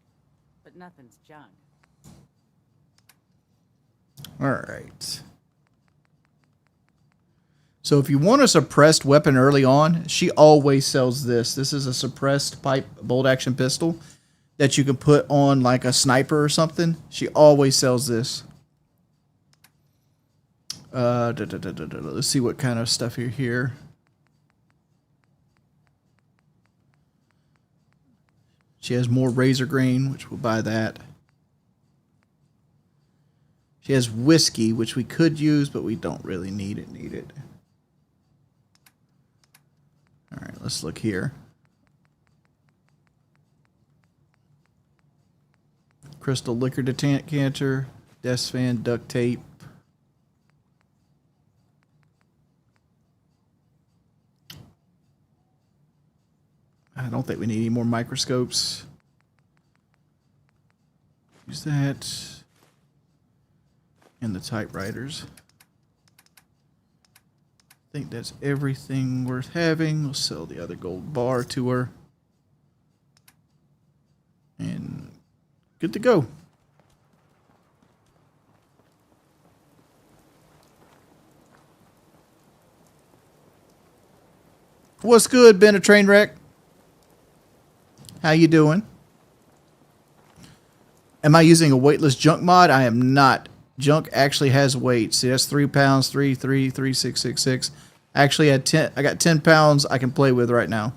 [SPEAKER 4] but nothing's junk.
[SPEAKER 3] All right. So if you want a suppressed weapon early on, she always sells this. This is a suppressed pipe bolt action pistol that you can put on like a sniper or something. She always sells this. Let's see what kind of stuff here. She has more razor grain, which we'll buy that. She has whiskey, which we could use, but we don't really need it. All right, let's look here. Crystal liquor decanter, desk fan, duct tape. I don't think we need any more microscopes. Use that. And the typewriters. I think that's everything worth having. We'll sell the other gold bar to her. And good to go. What's good, been a train wreck? How you doing? Am I using a weightless junk mod? I am not. Junk actually has weight. See, that's 3 pounds, 3,666. Actually, I got 10 pounds I can play with right now.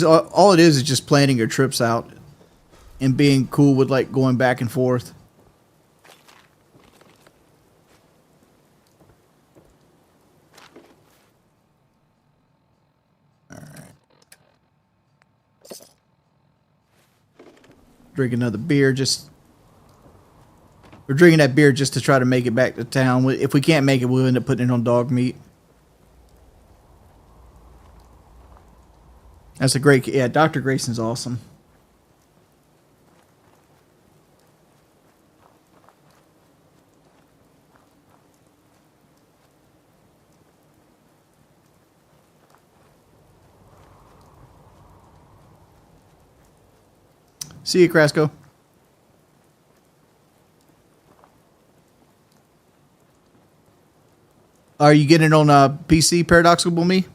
[SPEAKER 3] All it is just planning your trips out and being cool with like going back and forth. All right. Drink another beer. We're drinking that beer just to try to make it back to town. If we can't make it, we'll end up putting it on dog meat. That's a great... Yeah, Dr. Grayson's awesome. See you, Crasco. Are you getting on PC, Paradoxical Me?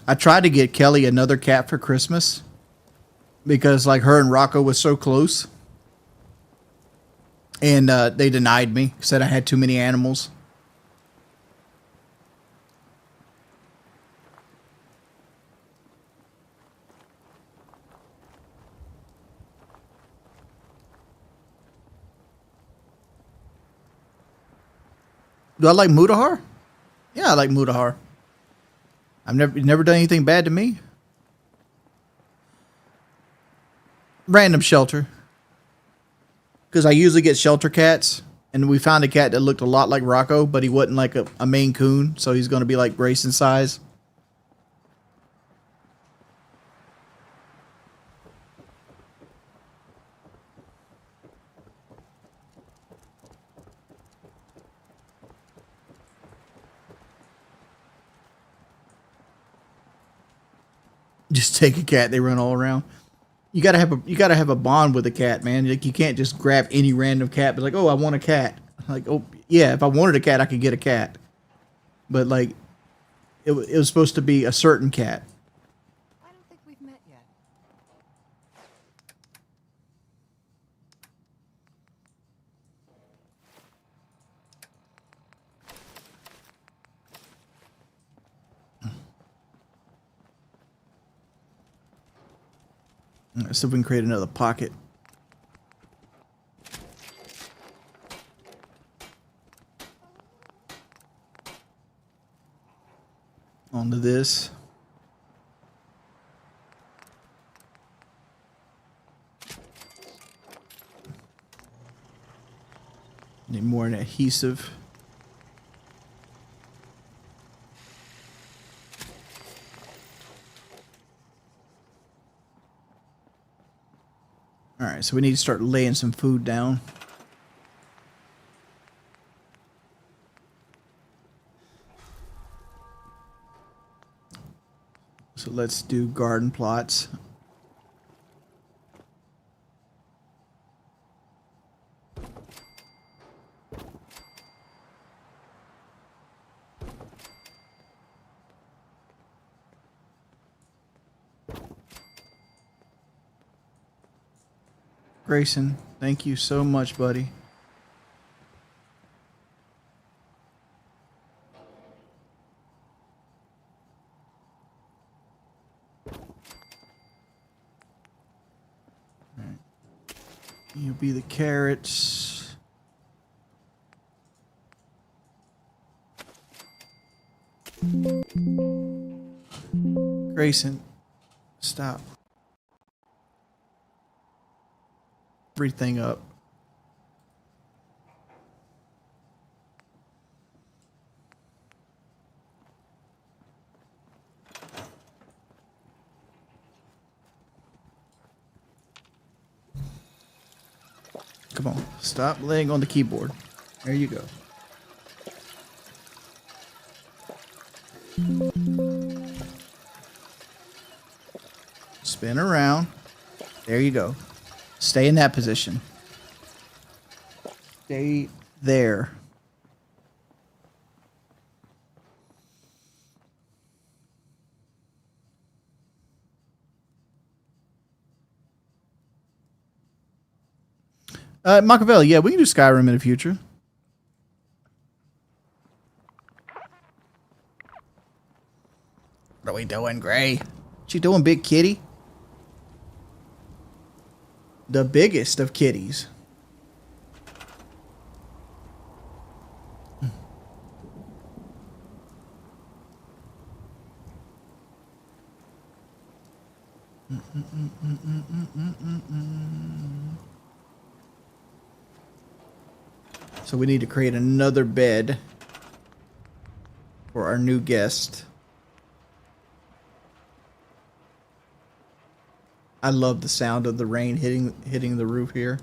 [SPEAKER 3] I tried to get Kelly another cat for Christmas because like her and Rocco was so close, and they denied me, said I had too many animals. Do I like Mudahar? Yeah, I like Mudahar. I've never done anything bad to me. Random shelter. Because I usually get shelter cats. And we found a cat that looked a lot like Rocco, but he wasn't like a Maine Coon. So he's going to be like Grayson size. Just take a cat, they run all around. You gotta have a bond with a cat, man. Like you can't just grab any random cat, but like, oh, I want a cat. Like, oh yeah, if I wanted a cat, I could get a cat. But like, it was supposed to be a certain cat.
[SPEAKER 12] I don't think we've met yet.
[SPEAKER 3] Let's see if we can create another pocket. onto this. Need more adhesive. All right, so we need to start laying some food down. So let's do garden plots. Grayson, thank you so much, buddy. All right. You'll be the carrots. Grayson, stop. Everything up. Come on, stop laying on the keyboard. There you go. Spin around. There you go. Stay in that position. Stay there. Machiavelli, yeah, we can do Skyrim in the future. What are we doing, Gray? What you doing, big kitty? The biggest of kitties. So we need to create another bed for our new guest. I love the sound of the rain hitting the roof here.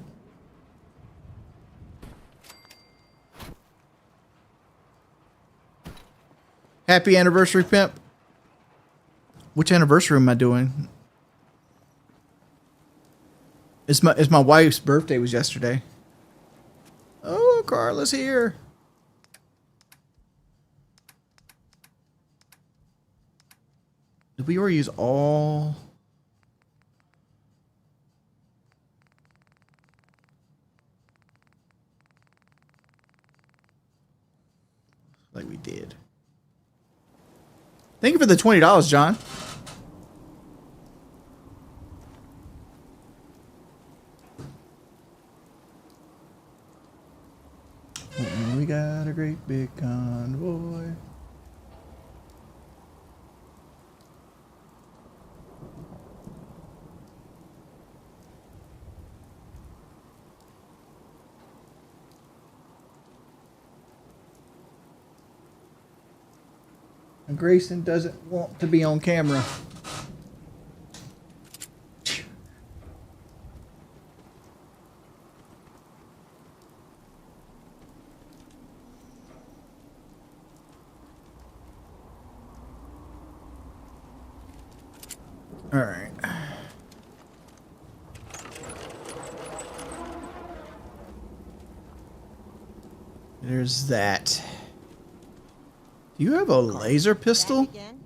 [SPEAKER 3] Happy anniversary, pimp. Which anniversary am I doing? It's my wife's birthday was yesterday. Oh, Carla's here. Did we already use all? Like we did. Thank you for the $20, John. We got a great big convoy. And Grayson doesn't want to be on camera. All right. There's that. Do you have a laser pistol?
[SPEAKER 14] Again?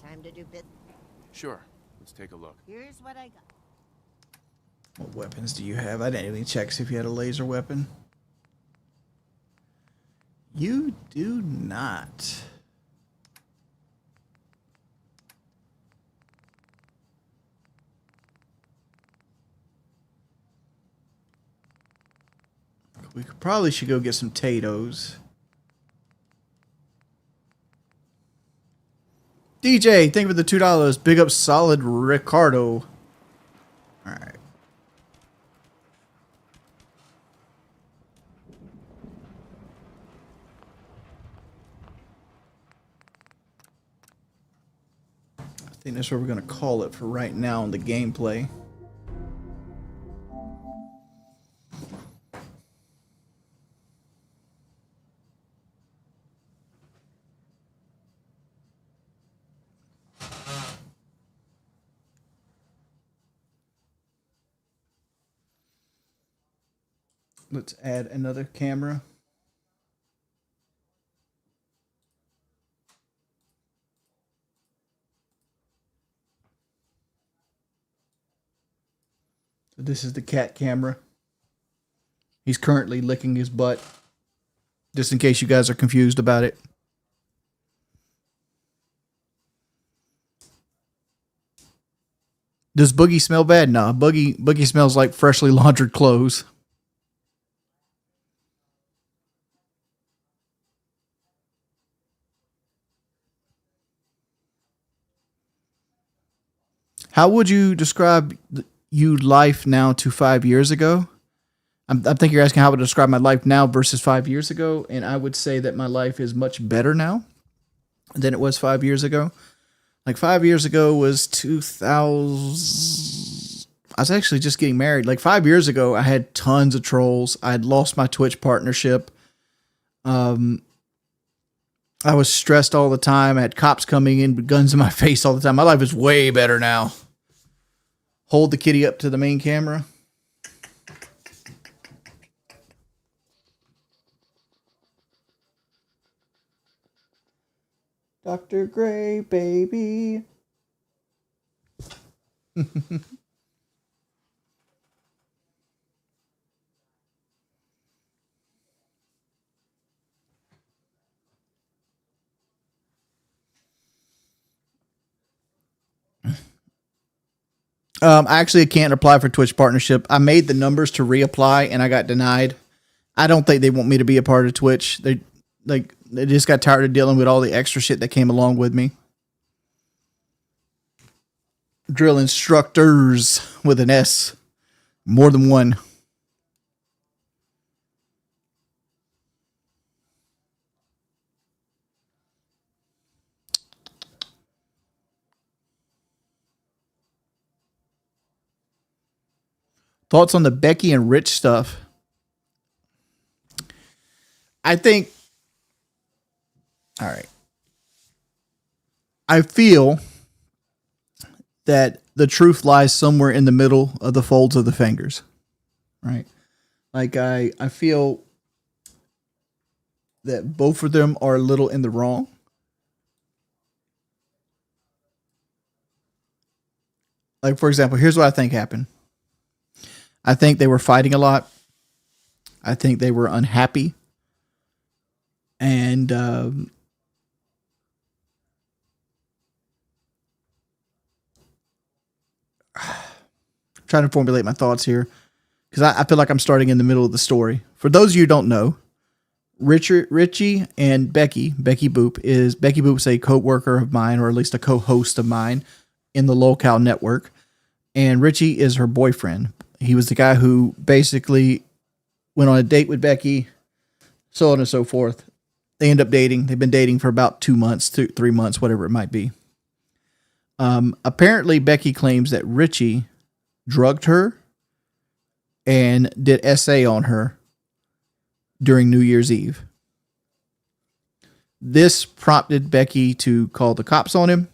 [SPEAKER 14] Time to do bit.
[SPEAKER 1] Sure. Let's take a look.
[SPEAKER 14] Here's what I got.
[SPEAKER 3] What weapons do you have? I didn't even check if you had a laser weapon. You do not. We probably should go get some potatoes. DJ, thank you for the $2. Big up solid Ricardo. All right. I think that's what we're going to call it for right now in the gameplay. Let's add another camera. So this is the cat camera. He's currently licking his butt. Just in case you guys are confused about it. Does Boogie smell bad? Nah, Boogie smells like freshly laundered clothes. How would you describe you life now to 5 years ago? I think you're asking how I would describe my life now versus 5 years ago, and I would say that my life is much better now than it was 5 years ago. Like 5 years ago was 2000. I was actually just getting married. Like 5 years ago, I had tons of trolls. I had lost my Twitch partnership. I was stressed all the time. I had cops coming in with guns in my face all the time. My life is way better now. Hold the kitty up to the main camera. Dr. Gray, baby. Actually, I can't apply for Twitch partnership. I made the numbers to reapply and I got denied. I don't think they want me to be a part of Twitch. They just got tired of dealing with all the extra shit that came along with me. Drill instructors with an S. More than one. Thoughts on the Becky and Rich stuff? I think, all right. I feel that the truth lies somewhere in the middle of the folds of the fingers, right? Like I feel that both of them are a little in the wrong. Like, for example, here's what I think happened. I think they were fighting a lot. I think they were unhappy. And trying to formulate my thoughts here because I feel like I'm starting in the middle of the story. For those of you who don't know, Richie and Becky Boop's a co-worker of mine, or at least a co-host of mine in the Locale network. And Richie is her boyfriend. He was the guy who basically went on a date with Becky, so on and so forth. They end up dating. They've been dating for about 2 months, 3 months, whatever it might be. Apparently, Becky claims that Richie drugged her and did SA on her during New Year's Eve. This prompted Becky to call the cops on him.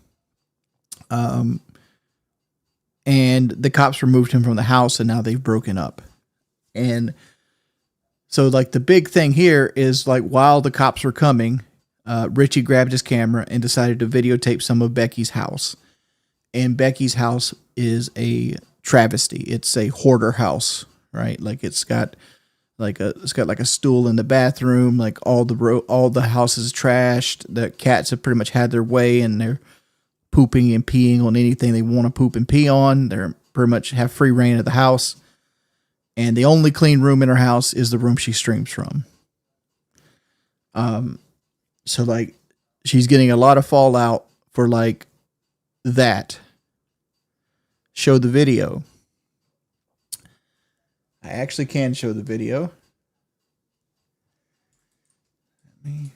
[SPEAKER 3] And the cops removed him from the house, and now they've broken up. And so, like, the big thing here is, like, while the cops were coming, Richie grabbed his camera and decided to videotape some of Becky's house. And Becky's house is a travesty. It's a hoarder house, right? Like, it's got like a stool in the bathroom. Like, all the house is trashed. The cats have pretty much had their way, and they're pooping and peeing on anything they want to poop and pee on. They're pretty much have free reign of the house. And the only clean room in her house is the room she streams from. So, like, she's getting a lot of fallout for like that. Show the video. I actually can show the video. Let me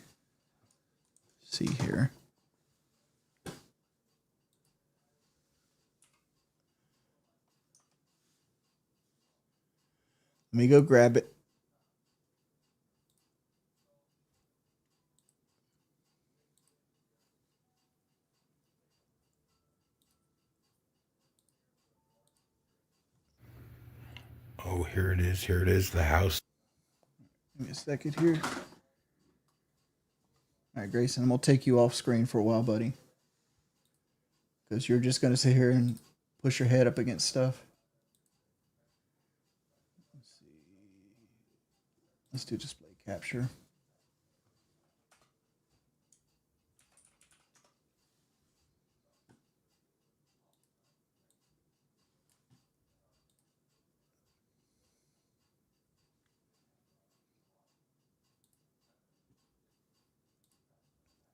[SPEAKER 3] see here. Let me go grab it.
[SPEAKER 16] Oh, here it is. Here it is. The house.
[SPEAKER 3] Give me a second here. All right, Grayson, I'm going to take you off screen for a while, buddy. Because you're just going to sit here and push your head up against stuff. Let's see. Let's do display capture.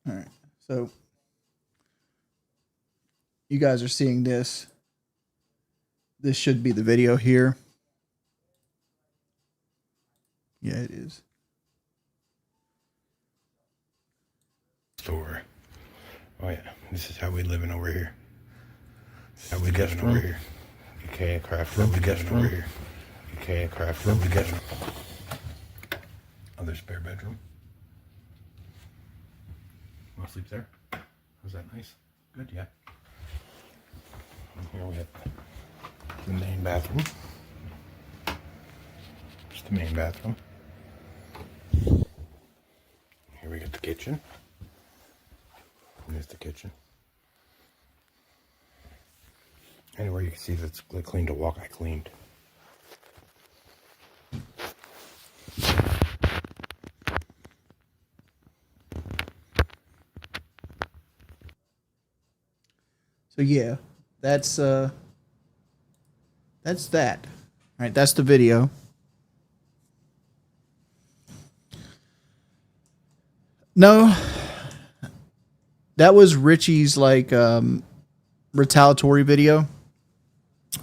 [SPEAKER 3] All right, so you guys are seeing this. This should be the video here. Yeah, it is.
[SPEAKER 16] Store. Oh yeah, this is how we living over here. How we living over here. UK craft room. We living over here. UK craft room. We living. Other spare bedroom. Want to sleep there? Was that nice? Good, yeah. And here we have the main bathroom. Just the main bathroom. Here we got the kitchen. There's the kitchen. Anywhere you can see that's clean to walk, I cleaned.
[SPEAKER 3] So yeah, that's that. All right, that's the video. No, that was Richie's like retaliatory video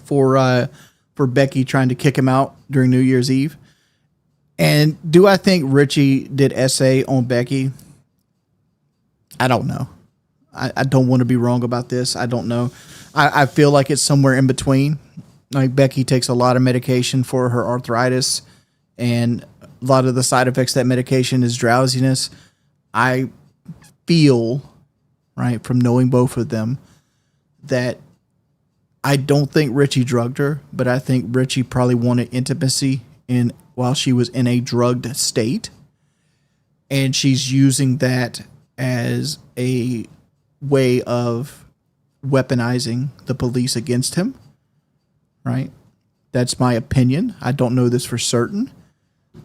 [SPEAKER 3] for Becky trying to kick him out during New Year's Eve. And do I think Richie did essay on Becky? I don't know. I don't want to be wrong about this. I don't know. I feel like it's somewhere in between. Like Becky takes a lot of medication for her arthritis, and a lot of the side effects of that medication is drowsiness. I feel, right, from knowing both of them, that I don't think Richie drugged her, but I think Richie probably wanted intimacy while she was in a drugged state, and she's using that as a way of weaponizing the police against him, right? That's my opinion. I don't know this for certain.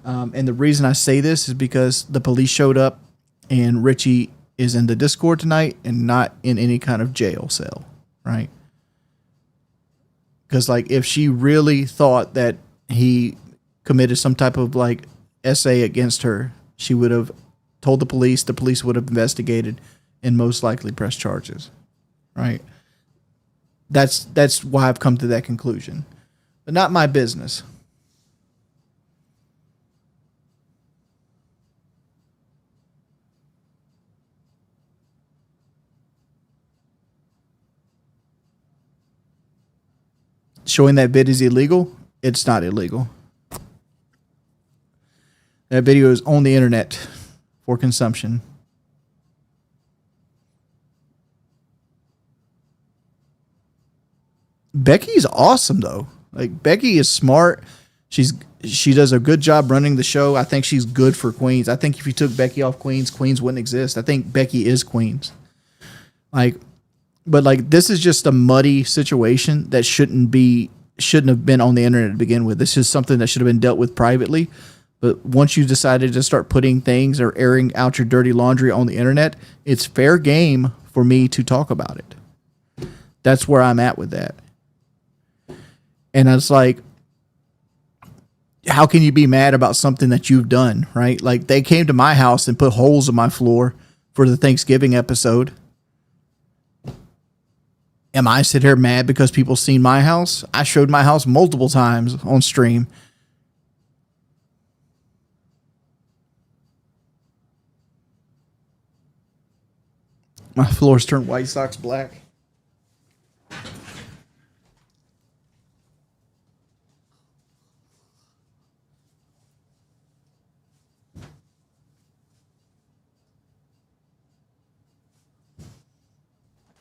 [SPEAKER 3] And the reason I say this is because the police showed up and Richie is in the Discord tonight and not in any kind of jail cell, right? Because like if she really thought that he committed some type of like essay against her, she would have told the police would have investigated and most likely press charges, right? That's why I've come to that conclusion, but not my business. Showing that vid is illegal. It's not illegal. That video is on the internet for consumption. Becky's awesome though. Like Becky is smart. She does a good job running the show. I think she's good for Queens. I think if you took Becky off Queens, Queens wouldn't exist. I think Becky is Queens. But this is just a muddy situation that shouldn't have been on the internet to begin with. This is something that should have been dealt with privately. But once you decided to start putting things or airing out your dirty laundry on the internet, it's fair game for me to talk about it. That's where I'm at with that. And it's like, how can you be mad about something that you've done, right? Like they came to my house and put holes in my floor for the Thanksgiving episode. Am I sit here mad because people seen my house? I showed my house multiple times on stream. My floors turned White Sox black.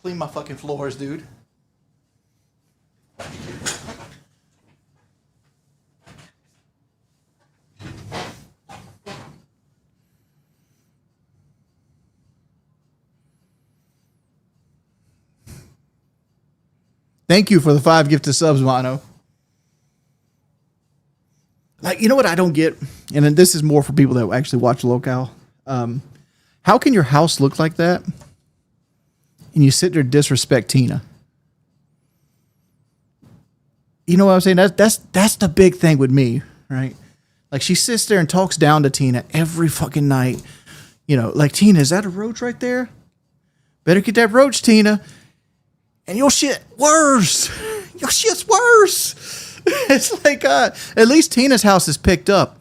[SPEAKER 3] Clean my fucking floors, dude. Thank you for the 5 gifted subs, Mono. Like, you know what I don't get? And then this is more for people that actually watch Locale. How can your house look like that? And you sit there and disrespect Tina. You know what I'm saying? That's the big thing with me, right? Like, she sits there and talks down to Tina every fucking night. You know, like, Tina, is that a roach right there? Better get that roach, Tina. And your shit worse. Your shit's worse. It's like, at least Tina's house is picked up.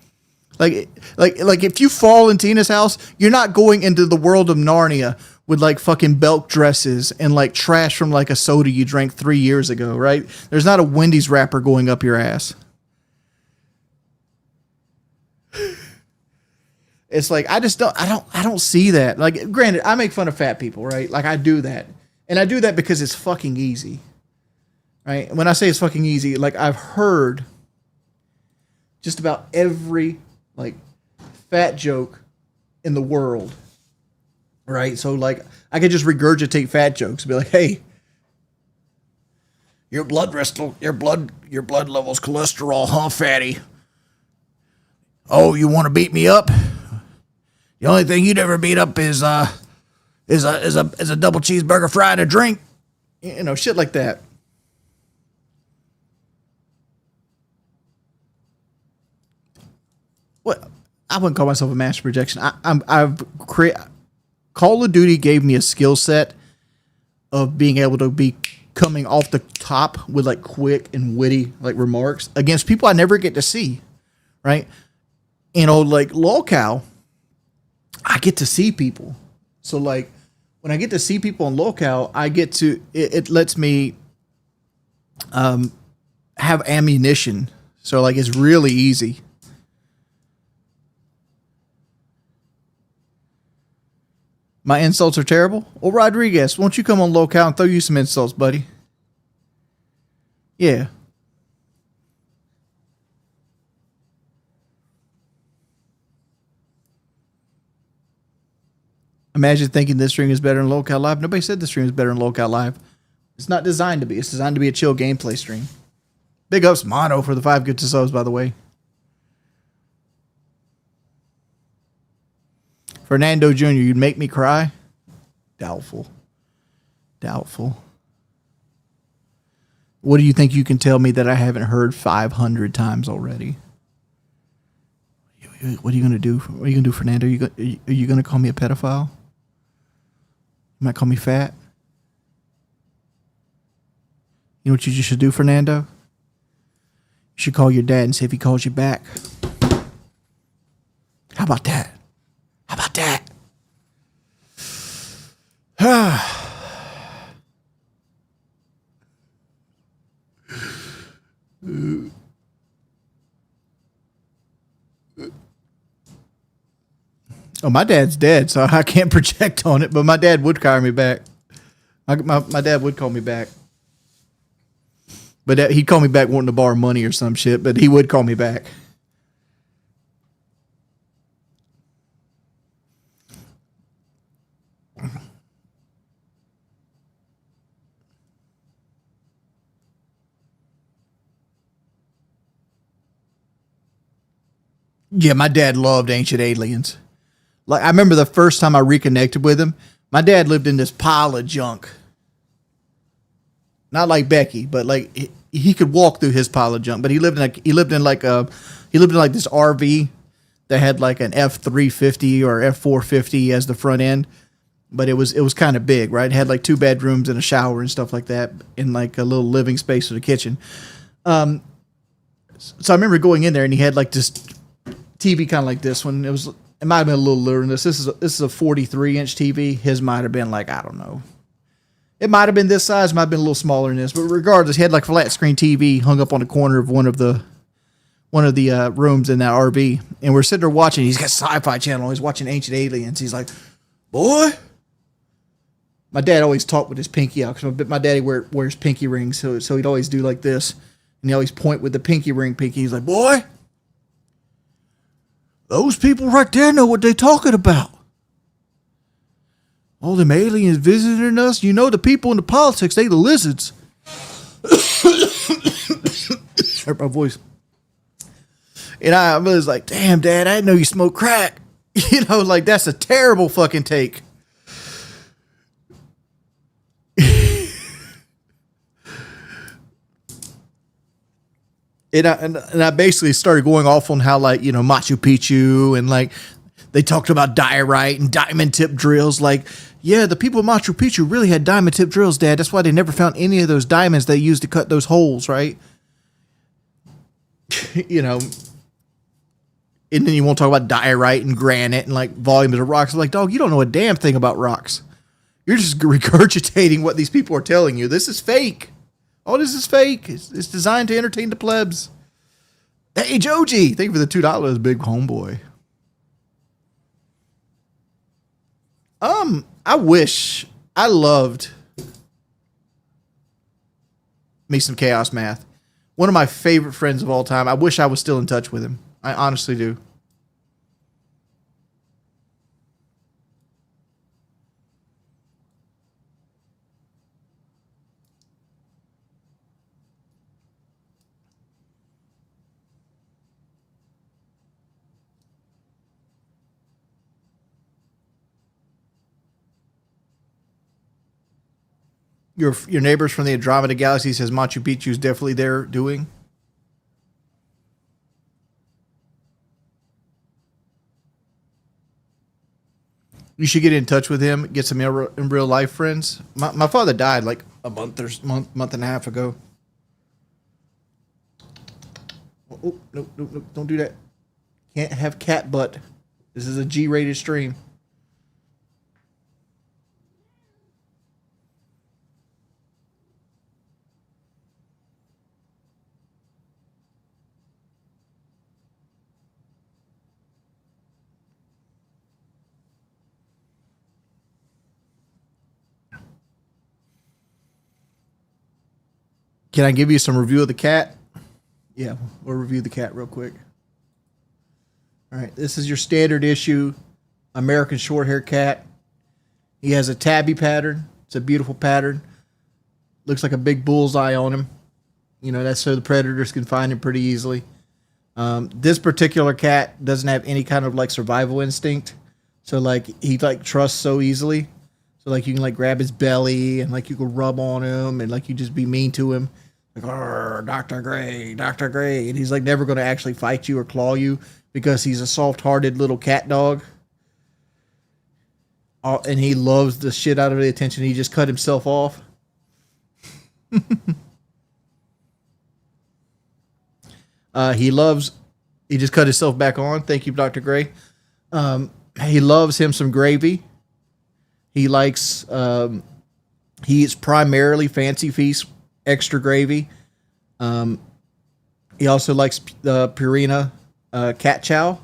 [SPEAKER 3] Like if you fall in Tina's house, you're not going into the world of Narnia with like fucking belt dresses and like trash from like a soda you drank 3 years ago, right? There's not a Wendy's wrapper going up your ass. It's like, I don't see that. Like, granted, I make fun of fat people, right? Like, I do that. And I do that because it's fucking easy, right? When I say it's fucking easy, like, I've heard just about every, like, fat joke in the world, right? So, like, I could just regurgitate fat jokes and be like, hey, your blood level's cholesterol, huh, fatty? Oh, you want to beat me up? The only thing you'd ever beat up is a double cheeseburger, fry, and a drink. You know, shit like that. What? I wouldn't call myself a master projection. Call of Duty gave me a skill set of being able to be coming off the top with like quick and witty like remarks against people I never get to see, right? You know, like Locale, I get to see people. So like when I get to see people on Locale, I get to it lets me have ammunition. So like it's really easy. My insults are terrible. Well, Rodriguez, won't you come on Locale and throw you some insults, buddy? Yeah. Imagine thinking this stream is better than Locale Live. Nobody said this stream is better than Locale Live. It's not designed to be. It's designed to be a chill gameplay stream. Big ups, Mono, for the 5 good to subs, by the way. Fernando Jr., you'd make me cry? Doubtful. Doubtful. What do you think you can tell me that I haven't heard 500 times already? What are you going to do? What are you going to do, Fernando? Are you going to call me a pedophile? You might call me fat? You know what you just should do, Fernando? You should call your dad and see if he calls you back. How about that? How about that? Oh, my dad's dead, so I can't project on it, but my dad would call me back. My dad would call me back. But he'd call me back wanting to borrow money or some shit, but he would call me back. Yeah, my dad loved Ancient Aliens. Like, I remember the first time I reconnected with him, my dad lived in this pile of junk. Not like Becky, but like he could walk through his pile of junk. But he lived in like this RV that had like an F350 or F450 as the front end, but it was kind of big, right? It had like 2 bedrooms and a shower and stuff like that, and like a little living space for the kitchen. So I remember going in there, and he had like this TV kind of like this one. It might have been a little lower than this. This is a 43-inch TV. His might have been like, I don't know. It might have been this size, might have been a little smaller than this, but regardless, he had like a flat screen TV hung up on the corner of one of the rooms in that RV, and we're sitting there watching. He's got Sci-Fi Channel. He's watching Ancient Aliens. He's like, boy. My dad always talked with his pinky out because my daddy wears pinky rings, so he'd always do like this, and he always point with the pinky ring. He's like, boy, those people right there know what they're talking about. All them aliens visiting us, you know, the people in the politics, they the lizards. Hurt my voice. And I was like, damn, Dad, I didn't know you smoke crack. You know, like, that's a terrible fucking take. And I basically started going off on how, like, you know, Machu Picchu and, like, they talked about diorite and diamond tip drills. Like, yeah, the people of Machu Picchu really had diamond tip drills, Dad. That's why they never found any of those diamonds they used to cut those holes, right? You know. And then you won't talk about diorite and granite and, like, volumes of rocks. I'm like, dog, you don't know a damn thing about rocks. You're just regurgitating what these people are telling you. This is fake. All this is fake. It's designed to entertain the plebs. Hey, Joji, thank you for the $2, big homeboy. I loved me some Chaos Math. One of my favorite friends of all time. I wish I was still in touch with him. I honestly do. Your neighbors from the Andromeda Galaxy says Machu Picchu is definitely there doing. You should get in touch with him, get some in real life friends. My father died like a month and a half ago. Oh, no, don't do that. Can't have cat butt. This is a G-rated stream. Can I give you some review of the cat? Yeah, we'll review the cat real quick. All right, this is your standard issue American Shorthair cat. He has a tabby pattern. It's a beautiful pattern. Looks like a big bullseye on him. You know, that's so the predators can find him pretty easily. This particular cat doesn't have any kind of like survival instinct. So like he like trusts so easily. So like you can like grab his belly and like you can rub on him and like you just be mean to him. Like, Dr. Gray, Dr. Gray. And he's like never going to actually fight you or claw you because he's a soft-hearted little cat dog. And he loves the shit out of the attention. He just cut himself off. He just cut himself back on. Thank you, Dr. Gray. He loves him some gravy. He likes, he eats primarily Fancy Feast extra gravy. He also likes Purina cat chow,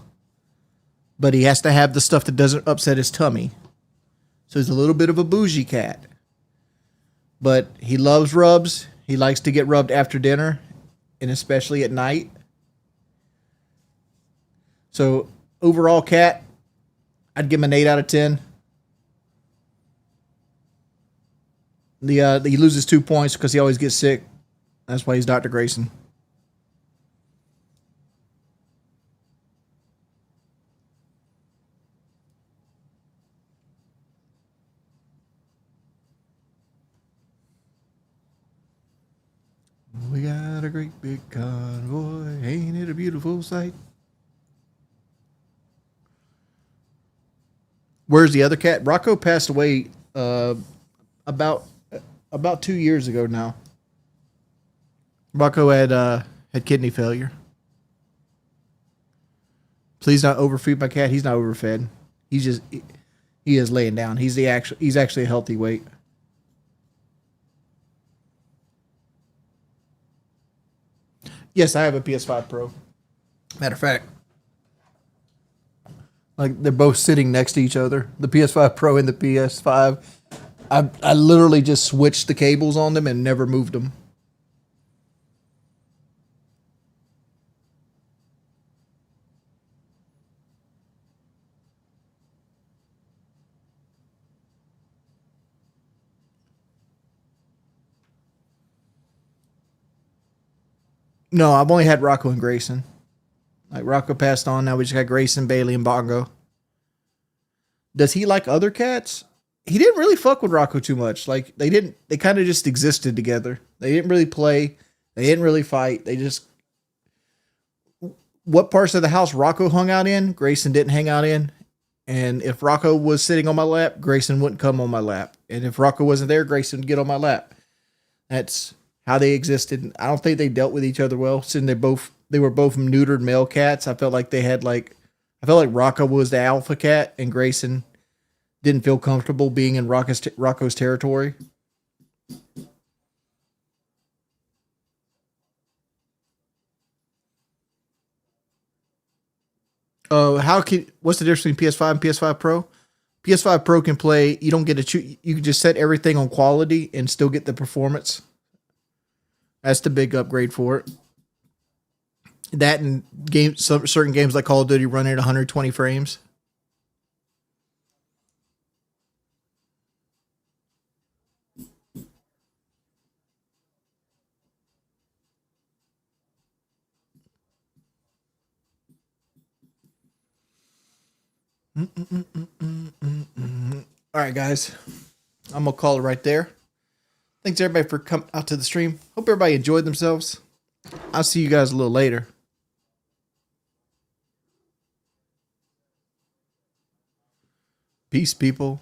[SPEAKER 3] but he has to have the stuff that doesn't upset his tummy. So he's a little bit of a bougie cat, but he loves rubs. He likes to get rubbed after dinner and especially at night. So overall cat, I'd give him an 8 out of 10. He loses 2 points because he always gets sick. That's why he's Dr. Grayson. We got a great big convoy. Ain't it a beautiful sight? Where's the other cat? Rocco passed away about 2 years ago now. Rocco had kidney failure. Please not overfeed my cat. He's not overfed. He is laying down. He's actually a healthy weight. Yes, I have a PS5 Pro. Matter of fact, like they're both sitting next to each other. The PS5 Pro and the PS5. I literally just switched the cables on them and never moved them. No, I've only had Rocco and Grayson. Like Rocco passed on, now we just got Grayson, Bailey, and Bongo. Does he like other cats? He didn't really fuck with Rocco too much. Like they kind of just existed together. They didn't really play. They didn't really fight. They just, what parts of the house Rocco hung out in, Grayson didn't hang out in. And if Rocco was sitting on my lap, Grayson wouldn't come on my lap. And if Rocco wasn't there, Grayson would get on my lap. That's how they existed. I don't think they dealt with each other well. Since they were both neutered male cats. I felt like Rocco was the alpha cat and Grayson didn't feel comfortable being in Rocco's territory. What's the difference between PS5 and PS5 Pro? PS5 Pro can play, you don't get to choose, you can just set everything on quality and still get the performance. That's the big upgrade for it. That and certain games like Call of Duty run at 120 frames. All right, guys. I'm going to call it right there. Thanks, everybody, for coming out to the stream. Hope everybody enjoyed themselves. I'll see you guys a little later. Peace, people.